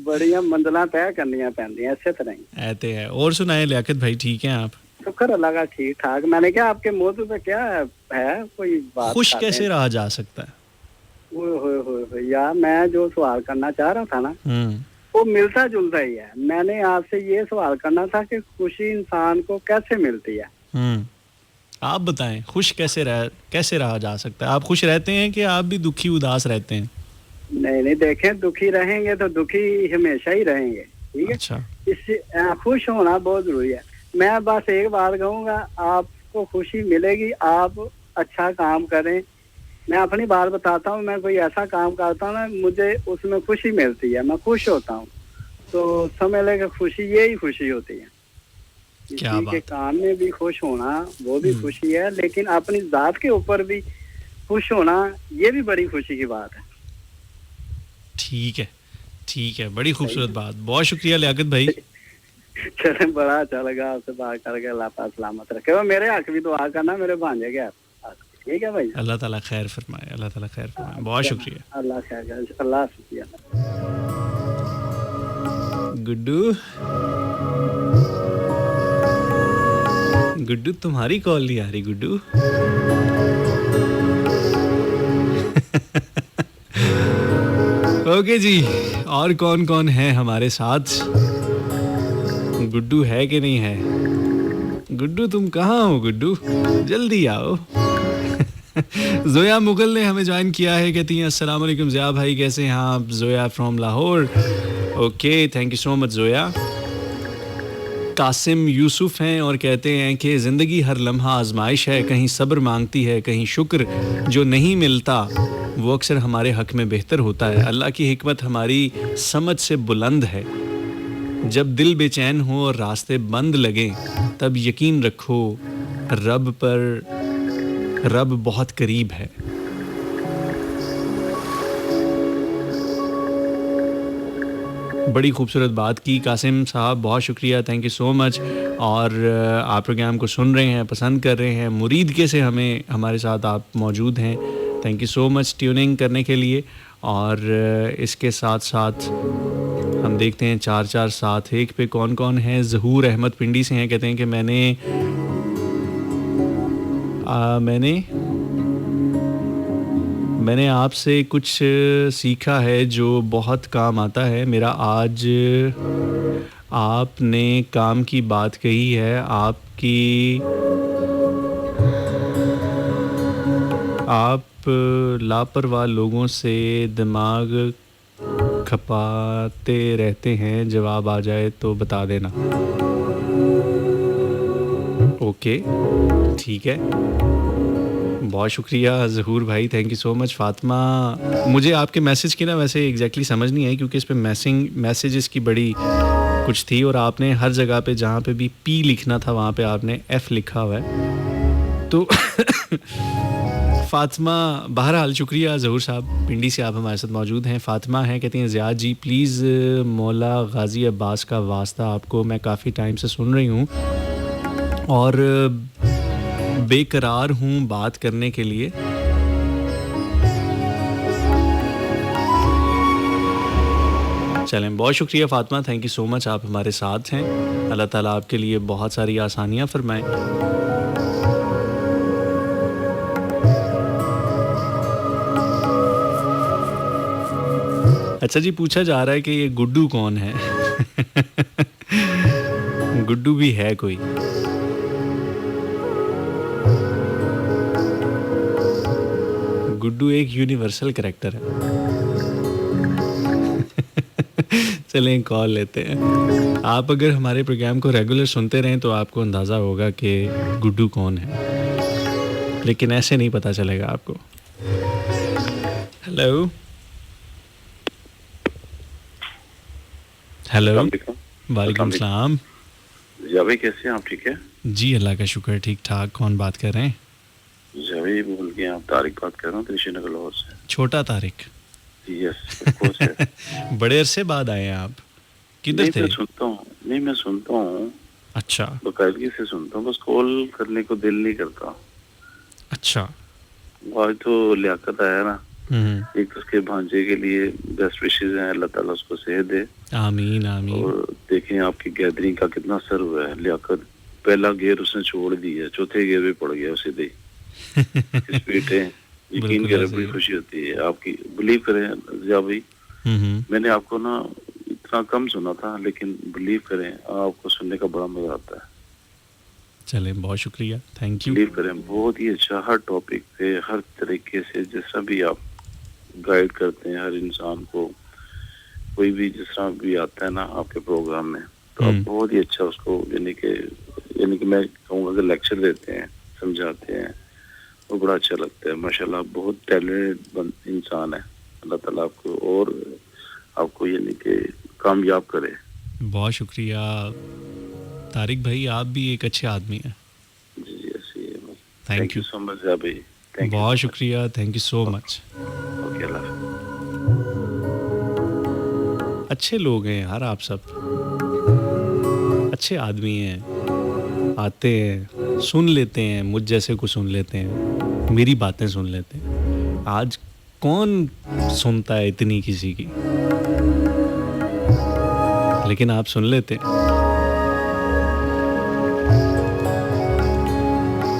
बड़िया मंजिलां तय करनियां पैंदियां इस तरह ही। ऐ ते है। और सुनाए लियाकत भाई, ठीक हैं आप? शुक्र अल्लाह का, ठीक ठाक। मैंने क्या आपके मौजू पे क्या है कोई बात? खुश कैसे रहा जा सकता है? ओए यार, मैं जो सवाल करना चाह रहा था ना, वो मिलता जुलता ही है। मैंने आपसे ये सवाल करना था कि खुशी इंसान को कैसे मिलती है। आप बताएं, खुश कैसे रहा जा सकता है? आप खुश रहते हैं कि आप भी दुखी उदास रहते हैं? नहीं, देखें, दुखी रहेंगे तो दुखी हमेशा ही रहेंगे, ठीक है। अच्छा। इससे खुश होना बहुत जरूरी है। मैं बस एक बात कहूँगा, आपको खुशी मिलेगी, आप अच्छा काम करें। मैं अपनी बात बताता हूँ, मैं कोई ऐसा काम करता हूँ ना, मुझे उसमें खुशी मिलती है, मैं खुश होता हूँ। तो समझ ले कि खुशी यही खुशी होती है। किसी के काम में भी खुश होना वो भी खुशी है, लेकिन अपनी जात के ऊपर भी खुश होना ये भी बड़ी खुशी की बात है। ठीक है, बड़ी खूबसूरत बात। बहुत शुक्रिया लियाकत भाई। चले, बड़ा अच्छा लगा आपसे बात करके। अल्लाह पाक सलामत रखे। वो मेरे हक भी दुआ करना, मेरे भांजे के। ठीक है भाई। अल्लाह ताला खैर फरमाए, अल्लाह ताला खैर फरमाए। बहुत शुक्रिया। अल्लाह खैर करे। अल्लाह शुक्रिया। गुड्डू तुम्हारी कॉल नहीं आ रही गुड्डू। ओके जी, और कौन कौन है हमारे साथ? गुड्डू है कि नहीं है? गुड्डू तुम कहाँ हो गुड्डू? जल्दी आओ। जोया मुगल ने हमें ज्वाइन किया है, कहती हैं अस्सलाम वालेकुम ज़िया भाई, कैसे हैं आप? Zoya from Lahore. Okay, thank you so much Zoya. Qasim Yusuf हैं और कहते हैं कि ज़िंदगी हर लम्हा आजमाइश है, कहीं सब्र मांगती है, कहीं शुक्र। जो नहीं मिलता वो अक्सर हमारे हक में बेहतर होता है। अल्लाह की हिकमत हमारी समझ से बुलंद है। जब दिल बेचैन हो और रास्ते बंद लगें, तब यकीन रखो रब बहुत करीब है। बड़ी खूबसूरत बात की कासिम साहब, बहुत शुक्रिया, थैंक यू सो मच। और आप प्रोग्राम को सुन रहे हैं, पसंद कर रहे हैं, मुरीद के से हमारे साथ आप मौजूद हैं। Thank you so much tuning करने के लिए। और इसके साथ साथ हम देखते हैं 4471 पे कौन कौन है। ज़हूर अहमद पिंडी से हैं, कहते हैं कि मैंने आपसे कुछ सीखा है जो बहुत काम आता है मेरा। आज आपने काम की बात कही है, आप लापरवाह लोगों से दिमाग खपाते रहते हैं, जवाब आ जाए तो बता देना। ओके, ठीक है, बहुत शुक्रिया ज़हूर भाई, thank you so much. Fatima, मुझे आपके मैसेज की ना वैसे एग्जैक्टली समझ नहीं आई, क्योंकि इस पे मैसेजेस की बड़ी कुछ थी, और आपने हर जगह पे जहाँ पे भी पी लिखना था वहाँ पे आपने एफ़ लिखा हुआ है। तो फ़ातिमा, बहरहाल शुक्रिया ज़हूर साहब, पिंडी से आप हमारे साथ मौजूद हैं। फ़ातिमा हैं, कहती हैं ज़ियाद जी प्लीज़ मौला गाज़ी अब्बास का वास्ता, आपको मैं काफ़ी टाइम से सुन रही हूँ और बेकरार हूँ बात करने के लिए। चलें, बहुत शुक्रिया Fatima, thank you so much, आप हमारे साथ हैं। अल्लाह ताला आपके लिए बहुत सारी आसानियाँ फरमाएं। अच्छा जी, पूछा जा रहा है कि ये गुड्डू कौन है? गुड्डू भी है कोई? गुड्डू एक यूनिवर्सल कैरेक्टर है। चलें, कॉल लेते हैं। आप अगर हमारे प्रोग्राम को रेगुलर सुनते रहें तो आपको अंदाज़ा होगा कि गुड्डू कौन है। लेकिन ऐसे नहीं पता चलेगा आपको। हेलो हेलो, वालेकुम सलाम। जावेद कैसे हैं आप? ठीक है जी, अल्लाह का शुक्र, ठीक ठाक। कौन बात कर रहे हैं? जावेद बोल के आप तारिक बात कर रहा हूँ कृष्णनगर लाहौर से। छोटा तारिक? Yes of course. बड़े अरसे बाद आए हैं आप, किधर थे? मैं सुनता हूँ। अच्छा बकायदगी से सुनता हूँ, बस कॉल करने को दिल नहीं करता। अच्छा। आज तो लियाकत आया ना, एक तो उसके भांजे के लिए बेस्ट विशेस हैं, अल्लाह ताला उसको सेहत दे। आमीन आमीन। और देखें आपकी गैदरिंग का कितना असर हुआ है। लियाकत पहला गेयर उसने छोड़ दी है, चौथे गेयर पे पड़ गया उसे दे स्पीड है। यकीन करें बड़ी खुशी होती है आपकी, बिलीव करें जा भाई। मैंने आपको ना इतना कम सुना था, लेकिन बिलीव करें आपको सुनने का बड़ा मजा आता है। चले, बहुत शुक्रिया, थैंक यू। बिलीव करें बहुत ही अच्छा, हर टॉपिक पे हर तरीके से जिस तरह भी आप गाइड करते हैं हर इंसान को, कोई भी जिस तरह भी आता है ना आपके प्रोग्राम में, तो आप बहुत ही अच्छा उसको यानी कि मैं कहूँगा कि लेक्चर देते हैं, समझाते हैं, वो बड़ा अच्छा लगता है। माशाल्लाह बहुत टैलेंटेड इंसान है। अल्लाह ताला आपको और आपको यानी कि कामयाब करे। बहुत शुक्रिया तारिक भाई, आप भी एक अच्छे आदमी हैं। जी जी ऐसे ही है। थैंक यू सो मच भाई, बहुत शुक्रिया, thank you so much. Okay अल्लाह। अच्छे लोग हैं यार आप सब, अच्छे आदमी हैं, आते हैं, सुन लेते हैं, मुझ जैसे को सुन लेते हैं, मेरी बातें सुन लेते हैं। आज कौन सुनता है इतनी किसी की, लेकिन आप सुन लेते हैं।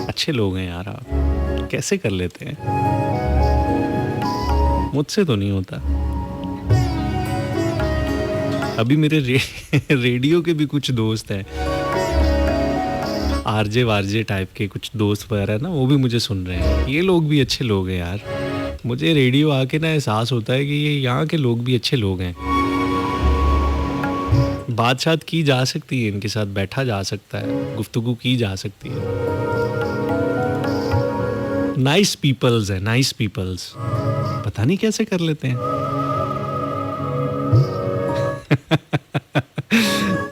अच्छे लोग हैं यार आप, कैसे कर लेते हैं? मुझसे तो नहीं होता। अभी मेरे रेडियो के भी कुछ दोस्त हैं, आरजे वारजे टाइप के कुछ दोस्त वगैरह ना, वो भी मुझे सुन रहे हैं। ये लोग भी अच्छे लोग हैं यार। मुझे रेडियो आके ना एहसास होता है कि ये यहाँ के लोग भी अच्छे लोग हैं। बात की जा सकती है, इनके साथ बैठा जा सकता है, गुफ्तगू की जा सकती है। नाइस पीपल्स है, नाइस पीपल्स। पता नहीं कैसे कर लेते हैं।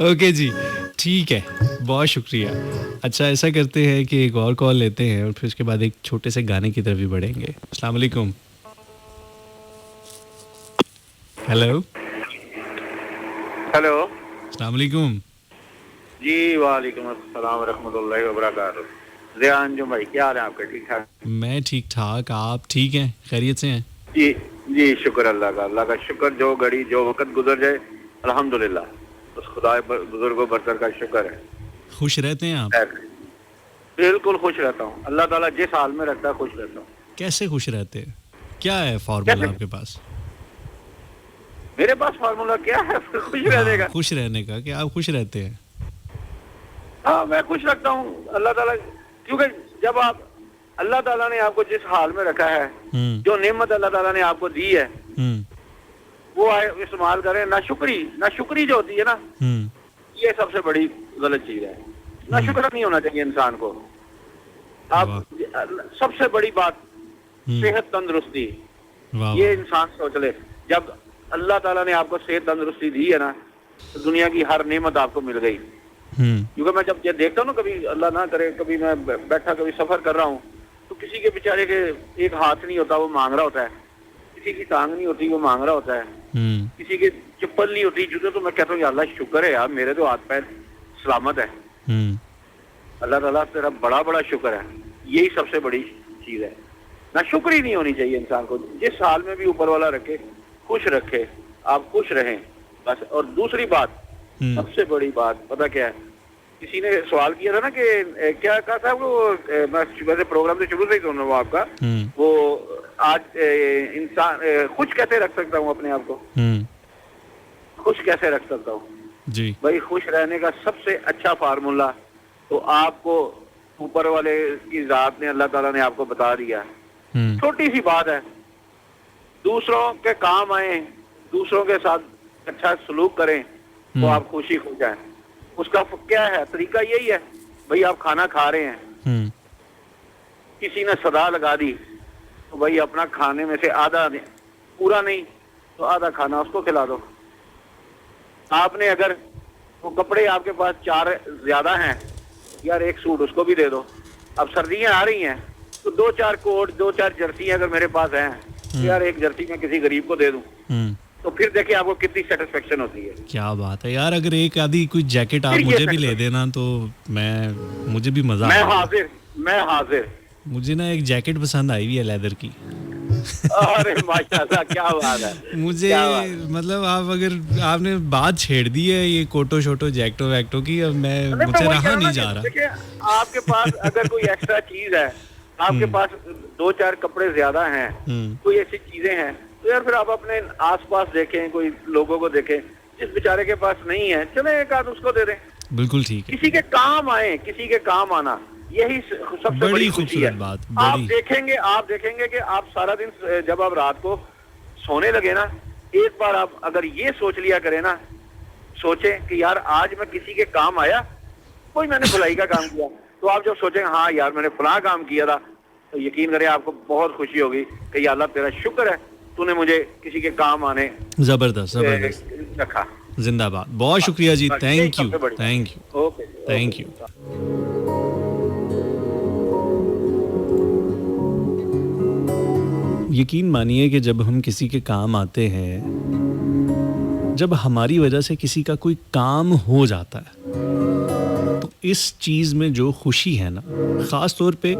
ओके जी, ठीक है, बहुत शुक्रिया। अच्छा, ऐसा करते हैं कि एक और कॉल लेते हैं और फिर उसके बाद एक छोटे से गाने की तरफ भी बढ़ेंगे। अस्सलाम वालेकुम। हेलो हेलो, अस्सलाम वालेकुम। जी वालेकुम अस्सलाम रहमतुल्लाहि व बरकातहू। ज़ियान जो भाई, क्या हाल है आपका? ठीक ठाक? मैं ठीक ठाक, आप ठीक हैं? खैरियत से हैं? जी जी, शुक्र अल्लाह का शुक्र। जो घड़ी जो वक्त गुजर जाए अल्हम्दुलिल्लाह, उस खुदा बुजुर्गो बरतर का शुक्र है। खुश रहते हैं आप? बिल्कुल खुश रहता हूँ। अल्लाह ताला जिस हाल में रखता है खुश रहता हूँ। कैसे खुश रहते हैं? क्या है फॉर्मूला आपके पास? मेरे पास फार्मूला क्या है खुश रहने का? खुश रहने का, कि आप खुश रहते हैं? हाँ, मैं खुश रखता हूँ अल्लाह ताला, क्योंकि जब आप अल्लाह ताला ने आपको जिस हाल में रखा है, जो नेमत अल्लाह ताला ने आपको दी है, वो इस्तेमाल करें। नाशुक्री जो होती है ना, ये सबसे बड़ी गलत चीज है। नाशुक्र नहीं होना चाहिए इंसान को। आप सबसे बड़ी बात सेहत तंदुरुस्ती, ये इंसान सोच ले। जब अल्लाह ताला ने आपको सेहत तंदुरुस्ती दी है ना, तो दुनिया की हर नेमत आपको मिल गई। क्योंकि मैं जब ये देखता हूँ ना, कभी अल्लाह ना करे, कभी मैं बैठा कभी सफर कर रहा हूँ, तो किसी के बेचारे के एक हाथ नहीं होता, वो मांग रहा होता है। किसी की टांग नहीं होती, वो मांग रहा होता है। किसी की चप्पल नहीं होती, जूते। तो मैं कहता हूँ अल्लाह शुक्र है यार, मेरे तो हाथ पैर सलामत है। अल्लाह ताला तेरा बड़ा बड़ा शुक्र है। यही सबसे बड़ी चीज है। ना शुक्र ही नहीं होनी चाहिए इंसान को। जिस हाल में भी ऊपर वाला रखे, खुश रखे, आप खुश रहें बस। और दूसरी बात, सबसे बड़ी बात पता क्या है? किसी ने सवाल किया था ना कि क्या कहा था वो, मैं वैसे प्रोग्राम से शुरू से ही सुन रहा हूँ आपका, वो आज इंसान खुश कैसे रख सकता हूँ अपने आप को? खुश कैसे रख सकता हूँ जी भाई? खुश रहने का सबसे अच्छा फार्मूला तो आपको ऊपर वाले की जात ने, अल्लाह ताला ने आपको बता दिया। छोटी सी बात है, दूसरों के काम आए, दूसरों के साथ अच्छा सलूक करें, तो आप खुशी हो जाए। उसका क्या है? तरीका यही है भाई, आप खाना खा रहे हैं, किसी ने सदा लगा दी तो भाई अपना खाने में से आधा पूरा नहीं तो आधा खाना उसको खिला दो। आपने अगर वो कपड़े आपके पास 4 ज्यादा हैं, यार एक सूट उसको भी दे दो। अब सर्दियां आ रही हैं तो 2-4 कोट 2-4 जर्सी अगर मेरे पास हैं, यार एक जर्सी मैं किसी गरीब को दे दूं, तो फिर देखिए आपको कितनी सेटिस्फेक्शन होती है। क्या बात है यार, अगर एक आधी कोई जैकेट आप मुझे भी ले देना तो मुझे भी मजा मैं हाजिर। मुझे ना एक जैकेट पसंद आई हुई है लेदर की। अरे माशाल्लाह, क्या बात है। मुझे मतलब आप अगर आपने बात छेड़ दी है ये कोटो शोटो जैकेटो वैक्टो की, अब मुझे रहा नहीं जा रहा। आपके पास अगर कोई एक्स्ट्रा चीज है, आपके पास 2-4 कपड़े ज्यादा हैं, कोई ऐसी चीजें हैं, तो यार फिर आप अपने आसपास देखें, कोई लोगों को देखें जिस बेचारे के पास नहीं है, चले एक आध उसको दे दें। बिल्कुल ठीक है। किसी के काम आए, किसी के काम आना, यही सबसे बड़ी खुशी है। बात आप देखेंगे कि आप सारा दिन जब आप रात को सोने लगे ना, एक बार आप अगर ये सोच लिया करें ना, सोचे कि यार आज मैं किसी के काम आया, कोई मैंने भलाई का काम किया, तो आप जब सोचेंगे हाँ यार मैंने फलां काम किया था, तो यकीन करें आपको बहुत खुशी होगी कि या अल्लाह तेरा शुक्र है तूने मुझे किसी के काम आने जबरदस्त रखा। जिंदाबाद। बहुत शुक्रिया जी, thank you okay thank you. यकीन मानिए कि जब हम किसी के काम आते हैं, जब हमारी वजह से किसी का कोई काम हो जाता है, तो इस चीज़ में जो खुशी है ना, ख़ास तौर पे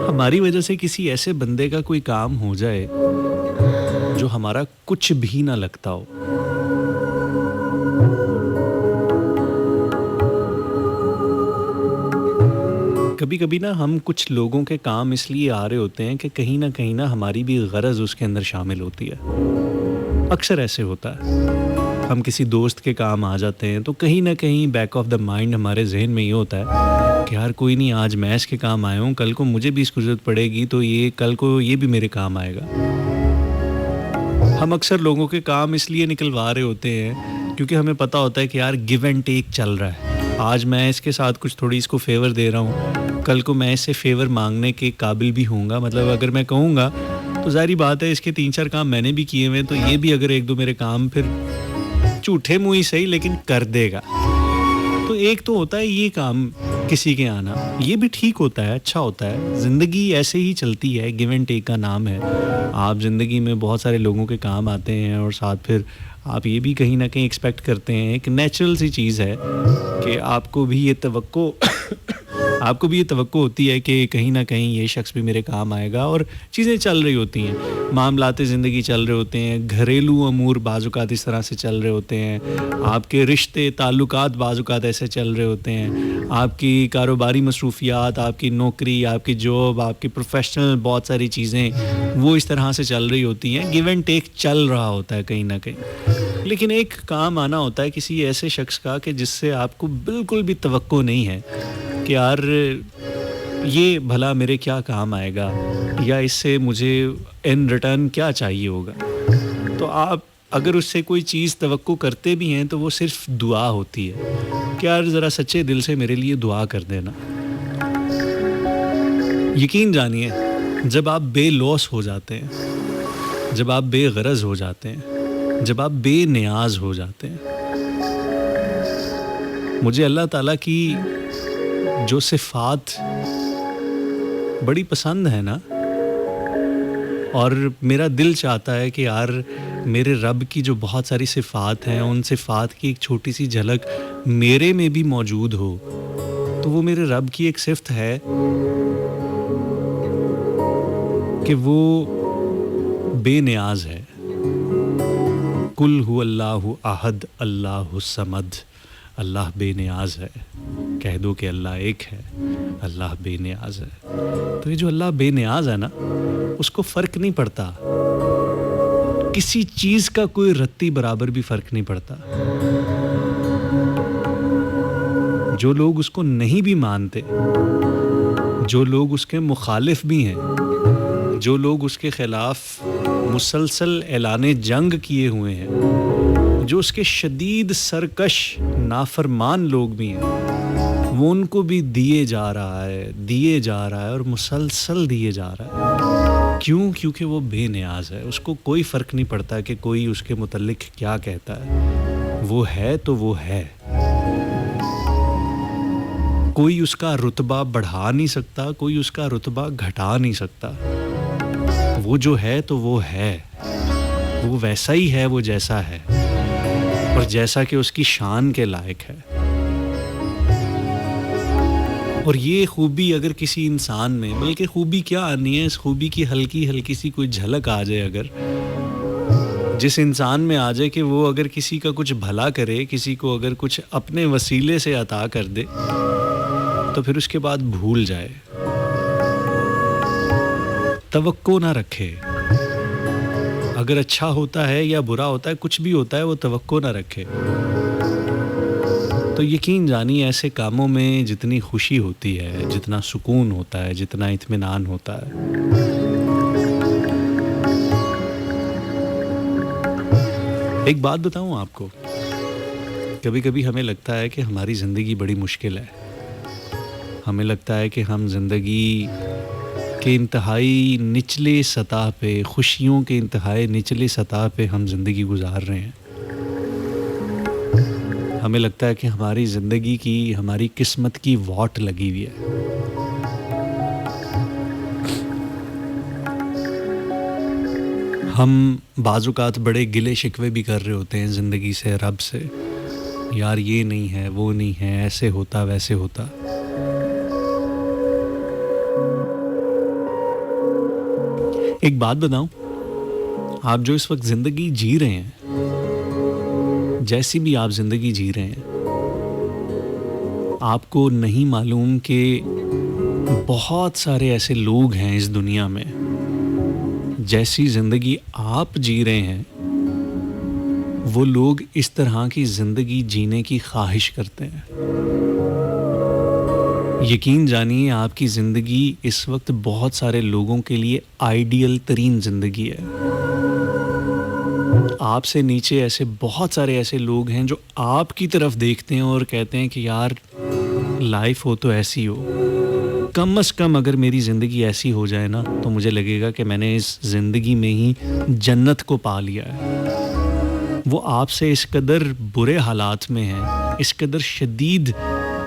हमारी वजह से किसी ऐसे बंदे का कोई काम हो जाए जो हमारा कुछ भी ना लगता हो, कभी कभी ना हम कुछ लोगों के काम इसलिए आ रहे होते हैं कि कहीं ना हमारी भी गरज उसके अंदर शामिल होती है। अक्सर ऐसे होता है, हम किसी दोस्त के काम आ जाते हैं तो कहीं ना कहीं बैक ऑफ द माइंड हमारे जहन में ये होता है कि यार कोई नहीं, आज मैं इसके काम आया हूँ, कल को मुझे भी इसको जरूरत पड़ेगी तो ये कल को ये भी मेरे काम आएगा। हम अक्सर लोगों के काम इसलिए निकलवा रहे होते हैं क्योंकि हमें पता होता है कि यार गिव एंड टेक चल रहा है, आज मैं इसके साथ कुछ थोड़ी इसको फेवर दे रहा हूँ, कल को मैं इससे फेवर मांगने के काबिल भी होऊंगा। मतलब अगर मैं कहूँगा तो जाहिर बात है इसके 3-4 काम मैंने भी किए हुए हैं, तो ये भी अगर 1-2 मेरे काम फिर झूठे मुँह ही सही लेकिन कर देगा। तो एक तो होता है ये काम किसी के आना, ये भी ठीक होता है, अच्छा होता है, ज़िंदगी ऐसे ही चलती है, गिव एंड टेक का नाम है। आप ज़िंदगी में बहुत सारे लोगों के काम आते हैं और साथ फिर आप ये भी कहीं ना कहीं एक्सपेक्ट करते हैं, एक नेचुरल सी चीज़ है कि आपको भी ये तवक्को होती है कि कहीं ना कहीं ये शख्स भी मेरे काम आएगा। और चीज़ें चल रही होती हैं, मामलाते ज़िंदगी चल रहे होते हैं, घरेलू अमूर बाजुकात इस तरह से चल रहे होते हैं, आपके रिश्ते ताल्लुकात बाजुकात ऐसे चल रहे होते हैं, आपकी कारोबारी मसरूफियात, आपकी नौकरी, आपकी जॉब, आपकी प्रोफेशनल बहुत सारी चीज़ें वो इस तरह से चल रही होती हैं, गिव एंड टेक चल रहा होता है कहीं ना कहीं। लेकिन एक काम आना होता है किसी ऐसे शख्स का कि जिससे आपको बिल्कुल भी तवक्को नहीं है कि यार ये भला मेरे क्या काम आएगा या इससे मुझे इन रिटर्न क्या चाहिए होगा। तो आप अगर उससे कोई चीज़ तवक्को करते भी हैं तो वो सिर्फ दुआ होती है कि यार ज़रा सच्चे दिल से मेरे लिए दुआ कर देना। यकीन जानिए, जब आप बेलौस हो जाते हैं, जब आप बेगरज हो जाते हैं, जब आप बेनियाज हो जाते हैं, मुझे अल्लाह ताला की जो सिफ़ात बड़ी पसंद है ना, और मेरा दिल चाहता है कि यार मेरे रब की जो बहुत सारी सिफ़ात हैं उन सिफ़ात की एक छोटी सी झलक मेरे में भी मौजूद हो। तो वो मेरे रब की एक सिफ़त है कि वो बेनियाज है। कुल हु अल्लाहु अहद अल्लाहु समद, अल्लाह बेनियाज है। कह दो कि अल्लाह एक है, अल्लाह बेनियाज है। तो ये जो अल्लाह बेनियाज है ना, उसको फ़र्क नहीं पड़ता, किसी चीज़ का कोई रत्ती बराबर भी फ़र्क नहीं पड़ता। जो लोग उसको नहीं भी मानते, जो लोग उसके मुखालिफ भी हैं, जो लोग उसके ख़िलाफ़ मुसलसल ऐलाने जंग किए हुए हैं, जो उसके शदीद सरकश नाफरमान लोग भी हैं, वो उनको भी दिए जा रहा है और मुसलसल दिए जा रहा है। क्यों? क्योंकि वो बेनियाज है, उसको कोई फ़र्क नहीं पड़ता कि कोई उसके मुतल्लिक क्या कहता है। वो है तो वो है, कोई उसका रुतबा बढ़ा नहीं सकता, कोई उसका रुतबा घटा नहीं सकता। वो जो है तो वो है, वो वैसा ही है, वो जैसा है और जैसा कि उसकी शान के लायक है। और ये खूबी अगर किसी इंसान में, बल्कि खूबी क्या आनी है, इस खूबी की हल्की हल्की सी कोई झलक आ जाए, अगर जिस इंसान में आ जाए कि वो अगर किसी का कुछ भला करे, किसी को अगर कुछ अपने वसीले से अता कर दे, तो फिर उसके बाद भूल जाए, तवक्को ना रखे। अगर अच्छा होता है या बुरा होता है, कुछ भी होता है, वो तवक्को ना रखे। तो यकीन जानिए ऐसे कामों में जितनी खुशी होती है, जितना सुकून होता है, जितना इत्मीनान होता है, एक बात बताऊं आपको, कभी कभी हमें लगता है कि हमारी ज़िंदगी बड़ी मुश्किल है। हमें लगता है कि हम ज़िंदगी के इंतहाई निचले सतह पे, खुशियों के इंतहाई निचले सतह पे हम ज़िंदगी गुजार रहे हैं। हमें लगता है कि हमारी ज़िंदगी की, हमारी किस्मत की वाट लगी हुई है। हम बाज़-औक़ात बड़े गिले शिकवे भी कर रहे होते हैं ज़िंदगी से, रब से, यार ये नहीं है, वो नहीं है, ऐसे होता वैसे होता। एक बात बताऊं, आप जो इस वक्त ज़िंदगी जी रहे हैं, जैसी भी आप ज़िंदगी जी रहे हैं, आपको नहीं मालूम कि बहुत सारे ऐसे लोग हैं इस दुनिया में, जैसी ज़िंदगी आप जी रहे हैं, वो लोग इस तरह की ज़िंदगी जीने की ख्वाहिश करते हैं। यकीन जानिए आपकी ज़िंदगी इस वक्त बहुत सारे लोगों के लिए आइडियल तरीन ज़िंदगी है। आपसे नीचे ऐसे बहुत सारे ऐसे लोग हैं जो आपकी तरफ देखते हैं और कहते हैं कि यार लाइफ हो तो ऐसी हो, कम से कम अगर मेरी ज़िंदगी ऐसी हो जाए ना, तो मुझे लगेगा कि मैंने इस ज़िंदगी में ही जन्नत को पा लिया है। वो आपसे इस कदर बुरे हालात में हैं, इस कदर शदीद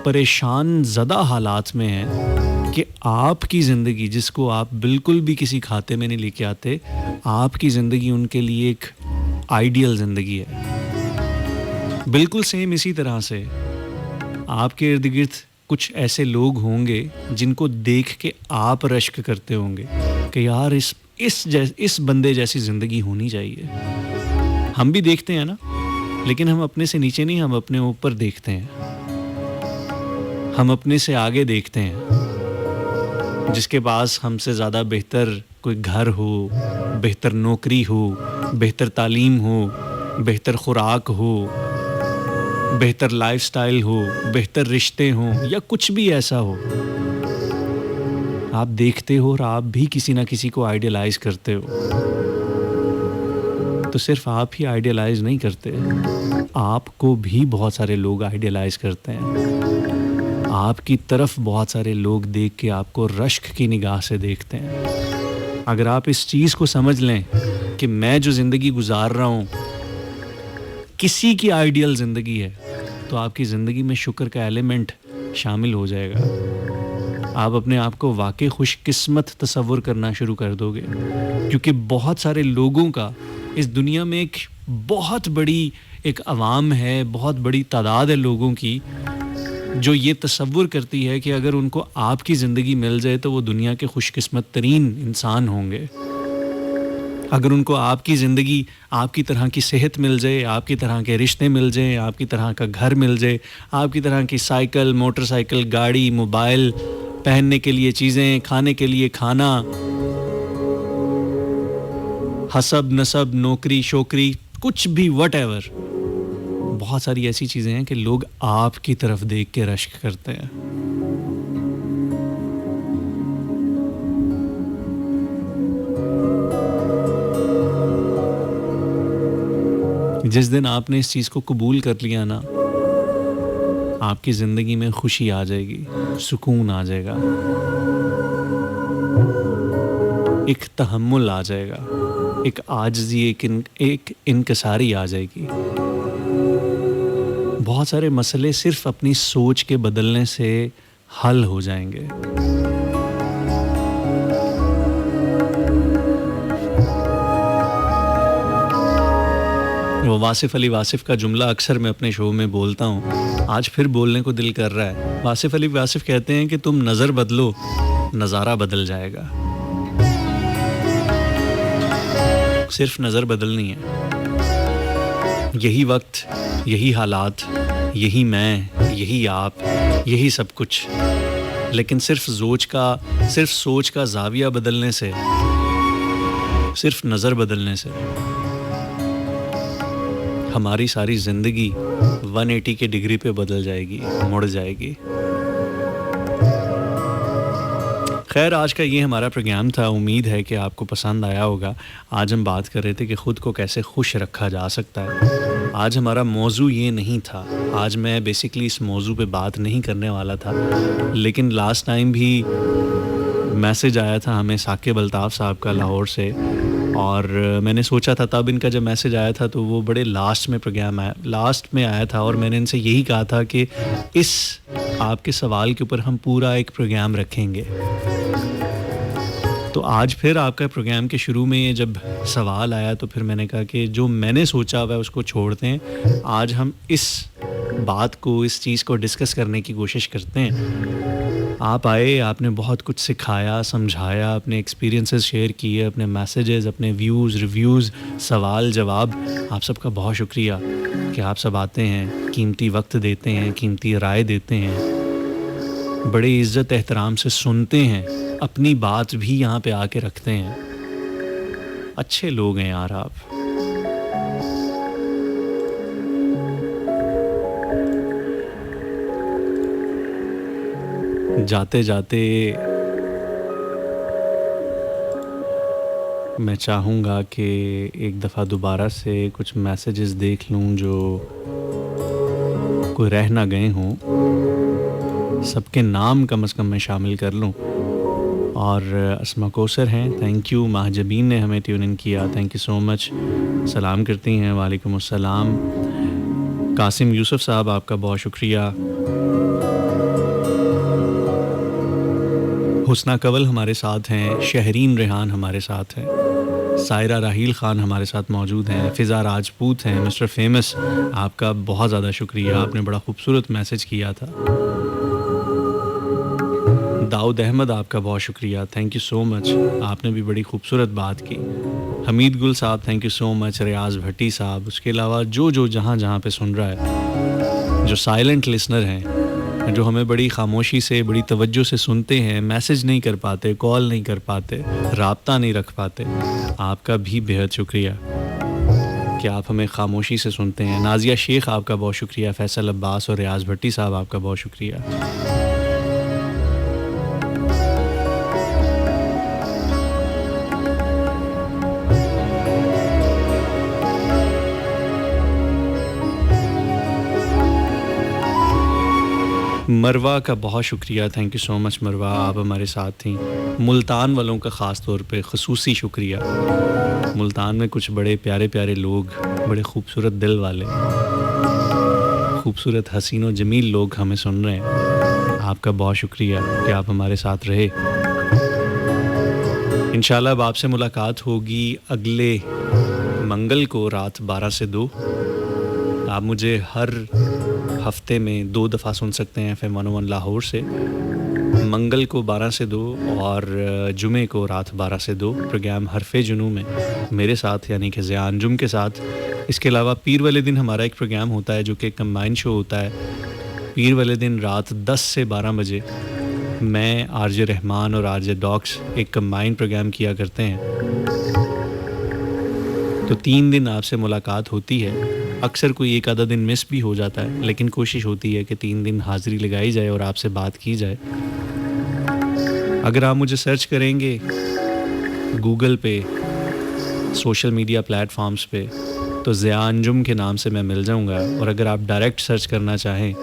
परेशान ज़दा हालात में हैं कि आपकी ज़िंदगी, जिसको आप बिल्कुल भी किसी खाते में नहीं लेके आते, आपकी ज़िंदगी उनके लिए एक आइडियल ज़िंदगी है। बिल्कुल सेम इसी तरह से आपके इर्द गिर्द कुछ ऐसे लोग होंगे जिनको देख के आप रश्क करते होंगे कि यार इस बंदे जैसी ज़िंदगी होनी चाहिए। हम भी देखते हैं ना, लेकिन हम अपने से नीचे नहीं, हम अपने ऊपर देखते हैं, हम अपने से आगे देखते हैं। जिसके पास हमसे ज़्यादा बेहतर कोई घर हो, बेहतर नौकरी हो, बेहतर तालीम हो, बेहतर खुराक हो, बेहतर लाइफस्टाइल हो, बेहतर रिश्ते हों या कुछ भी ऐसा हो, आप देखते हो और आप भी किसी ना किसी को आइडियलाइज़ करते हो। तो सिर्फ आप ही आइडियलाइज़ नहीं करते, आपको भी बहुत सारे लोग आइडियलाइज़ करते हैं। आपकी तरफ बहुत सारे लोग देख के आपको रश्क की निगाह से देखते हैं। अगर आप इस चीज़ को समझ लें कि मैं जो ज़िंदगी गुजार रहा हूँ किसी की आइडियल ज़िंदगी है, तो आपकी ज़िंदगी में शुक्र का एलिमेंट शामिल हो जाएगा। आप अपने आप को वाकई खुशकिस्मत तसव्वुर करना शुरू कर दोगे, क्योंकि बहुत सारे लोगों का इस दुनिया में एक बहुत बड़ी एक अवाम है, बहुत बड़ी तादाद है लोगों की जो ये तसव्वुर करती है कि अगर उनको आपकी ज़िंदगी मिल जाए तो वो दुनिया के खुशकिस्मत तरीन इंसान होंगे। अगर उनको आपकी ज़िंदगी, आपकी तरह की सेहत मिल जाए, आपकी तरह के रिश्ते मिल जाए, आपकी तरह का घर मिल जाए, आपकी तरह की साइकिल, मोटरसाइकिल, गाड़ी, मोबाइल, पहनने के लिए चीज़ें, खाने के लिए खाना, हसब नसब, नौकरी शोकरी, कुछ भी, व्हाटएवर, बहुत सारी ऐसी चीज़ें हैं कि लोग आपकी तरफ देख के रश्क करते हैं। जिस दिन आपने इस चीज़ को कबूल कर लिया ना आपकी ज़िंदगी में खुशी आ जाएगी, सुकून आ जाएगा, एक तहम्मुल आ जाएगा, एक आजिज़ी, एक इनकिसारी आ जाएगी। बहुत सारे मसले सिर्फ़ अपनी सोच के बदलने से हल हो जाएंगे। वो वासिफ़ अली वासिफ़ का जुमला अक्सर मैं अपने शो में बोलता हूँ, आज फिर बोलने को दिल कर रहा है। वासिफ़ अली वासिफ़ कहते हैं कि तुम नज़र बदलो, नज़ारा बदल जाएगा। सिर्फ नज़र बदलनी है। यही वक्त, यही हालात, यही मैं, यही आप, यही सब कुछ। लेकिन सिर्फ सोच का ज़ाविया बदलने से, सिर्फ नज़र बदलने से हमारी सारी ज़िंदगी 180 के डिग्री पे बदल जाएगी, मुड़ जाएगी। खैर, आज का ये हमारा प्रोग्राम था। उम्मीद है कि आपको पसंद आया होगा। आज हम बात कर रहे थे कि ख़ुद को कैसे खुश रखा जा सकता है। आज हमारा मौजू ये नहीं था। आज मैं बेसिकली इस मौजू पे बात नहीं करने वाला था, लेकिन लास्ट टाइम भी मैसेज आया था हमें साकिब अल्ताफ़ साहब का लाहौर से, और मैंने सोचा था तब इनका जब मैसेज आया था तो वो बड़े लास्ट में आया था, और मैंने इनसे यही कहा था कि इस आपके सवाल के ऊपर हम पूरा एक प्रोग्राम रखेंगे। तो आज फिर आपका प्रोग्राम के शुरू में जब सवाल आया तो फिर मैंने कहा कि जो मैंने सोचा हुआ है उसको छोड़ते हैं। आज हम इस बात को, इस चीज़ को डिस्कस करने की कोशिश करते हैं। आप आए, आपने बहुत कुछ सिखाया, समझाया, अपने एक्सपीरियंसेस शेयर किए, अपने मैसेजेस, अपने व्यूज़, रिव्यूज़, सवाल जवाब। आप सबका बहुत शुक्रिया कि आप सब आते हैं, कीमती वक्त देते हैं, कीमती राय देते हैं, बड़े इज़्ज़त एहतराम से सुनते हैं, अपनी बात भी यहाँ पे आके रखते हैं। अच्छे लोग हैं यार आप। जाते जाते मैं चाहूँगा कि एक दफ़ा दोबारा से कुछ मैसेजेस देख लूँ जो कोई रह ना गए हों, सबके नाम कम से कम मैं शामिल कर लूँ। और अस्मा कौसर हैं, थैंक यू। महजबीन ने हमें ट्यून इन किया, थैंक यू सो मच। सलाम करती हैं, वालेकुम अस्सलाम। कासिम यूसुफ साहब, आपका बहुत शुक्रिया। हुस्ना कवल हमारे साथ हैं, शहरीन रेहान हमारे साथ हैं, सायरा राहील ख़ान हमारे साथ मौजूद हैं, फ़िज़ा राजपूत हैं, मिस्टर फेमस, आपका बहुत ज़्यादा शुक्रिया, आपने बड़ा खूबसूरत मैसेज किया था। दाऊद अहमद, आपका बहुत शुक्रिया, थैंक यू सो मच, आपने भी बड़ी खूबसूरत बात की। हमीद गुल साहब, थैंक यू सो मच। रियाज़ भट्टी साहब, उसके अलावा जो जहाँ पे सुन रहा है, जो साइलेंट लिसनर हैं, जो हमें बड़ी खामोशी से, बड़ी तवज्जो से सुनते हैं, मैसेज नहीं कर पाते, कॉल नहीं कर पाते, राब्ता नहीं रख पाते, आपका भी बेहद शुक्रिया कि आप हमें खामोशी से सुनते हैं। नाजिया शेख, आपका बहुत शुक्रिया। फैसल अब्बास और रियाज़ भट्टी साहब, आपका बहुत शुक्रिया। मरवा का बहुत शुक्रिया, थैंक यू सो मच मरवा, आप हमारे साथ थी। मुल्तान वालों का ख़ास तौर पे ख़ुसूसी शुक्रिया। मुल्तान में कुछ बड़े प्यारे प्यारे लोग, बड़े खूबसूरत दिल वाले, खूबसूरत हसीन और जमील लोग हमें सुन रहे हैं। आपका बहुत शुक्रिया कि आप हमारे साथ रहे। इंशाल्लाह अब आपसे मुलाकात होगी अगले मंगल को रात 12 से 2। आप मुझे हर हफ्ते में 2 दफ़ा सुन सकते हैं FM 101 लाहौर से, मंगल को 12 से 2 और जुमे को रात 12 से 2 प्रोग्राम हरफ़े जुनू में मेरे साथ यानी कि ज़िया अंजुम के साथ। इसके अलावा पीर वाले दिन हमारा एक प्रोग्राम होता है जो कि कंबाइन शो होता है। पीर वाले दिन रात 10 से 12 बजे मैं, आरजे रहमान और आरजे डॉक्स एक कंबाइन प्रोग्राम किया करते हैं। तो 3 दिन आपसे मुलाकात होती है। अक्सर कोई एक आधा दिन मिस भी हो जाता है, लेकिन कोशिश होती है कि 3 दिन हाज़िरी लगाई जाए और आपसे बात की जाए। अगर आप मुझे सर्च करेंगे गूगल पे, सोशल मीडिया प्लेटफॉर्म्स पे, तो ज़िया अंजुम के नाम से मैं मिल जाऊंगा। और अगर आप डायरेक्ट सर्च करना चाहें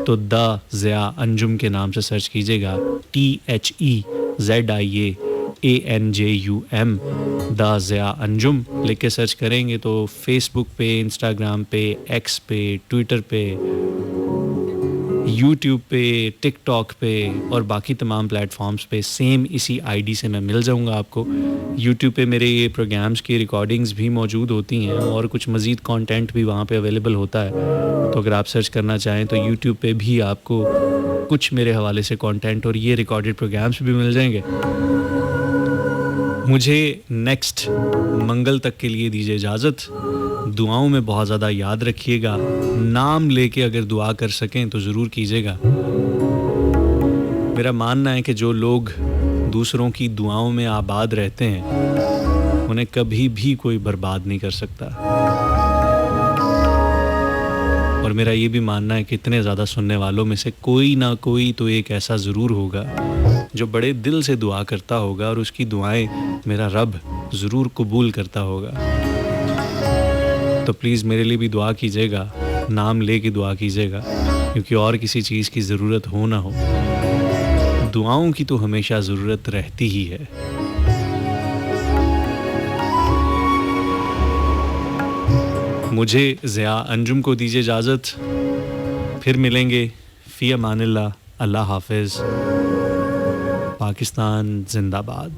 तो द ज़िया अंजुम के नाम से सर्च कीजिएगा, THEZIAANJUM, द ज़िया अंजुम लिख के सर्च करेंगे तो फेसबुक पे, इंस्टाग्राम पे, एक्स पे, ट्विटर पे, यूट्यूब पे, टिकटॉक पे और बाकी तमाम प्लेटफॉर्म्स पे सेम इसी आईडी से मैं मिल जाऊंगा आपको। यूट्यूब पे मेरे ये प्रोग्राम्स की रिकॉर्डिंग्स भी मौजूद होती हैं और कुछ मज़ीद कंटेंट भी वहाँ पे अवेलेबल होता है, तो अगर आप सर्च करना चाहें तो यूट्यूब पे भी आपको कुछ मेरे हवाले से कंटेंट और ये रिकॉर्डेड प्रोग्राम्स भी मिल जाएंगे। मुझे नेक्स्ट मंगल तक के लिए दीजिए इजाज़त। दुआओं में बहुत ज़्यादा याद रखिएगा, नाम लेके अगर दुआ कर सकें तो ज़रूर कीजिएगा। मेरा मानना है कि जो लोग दूसरों की दुआओं में आबाद रहते हैं उन्हें कभी भी कोई बर्बाद नहीं कर सकता। और मेरा ये भी मानना है कि इतने ज़्यादा सुनने वालों में से कोई ना कोई तो एक ऐसा ज़रूर होगा जो बड़े दिल से दुआ करता होगा और उसकी दुआएं मेरा रब ज़रूर कबूल करता होगा। तो प्लीज़ मेरे लिए भी दुआ कीजिएगा, नाम ले के दुआ कीजिएगा, क्योंकि और किसी चीज़ की ज़रूरत हो ना हो, दुआओं की तो हमेशा ज़रूरत रहती ही है। मुझे ज़िया अंजुम को दीजिए इजाज़त, फिर मिलेंगे। फ़ी अमानिल्लाह, अल्लाह हाफ़िज़, पाकिस्तान जिंदाबाद।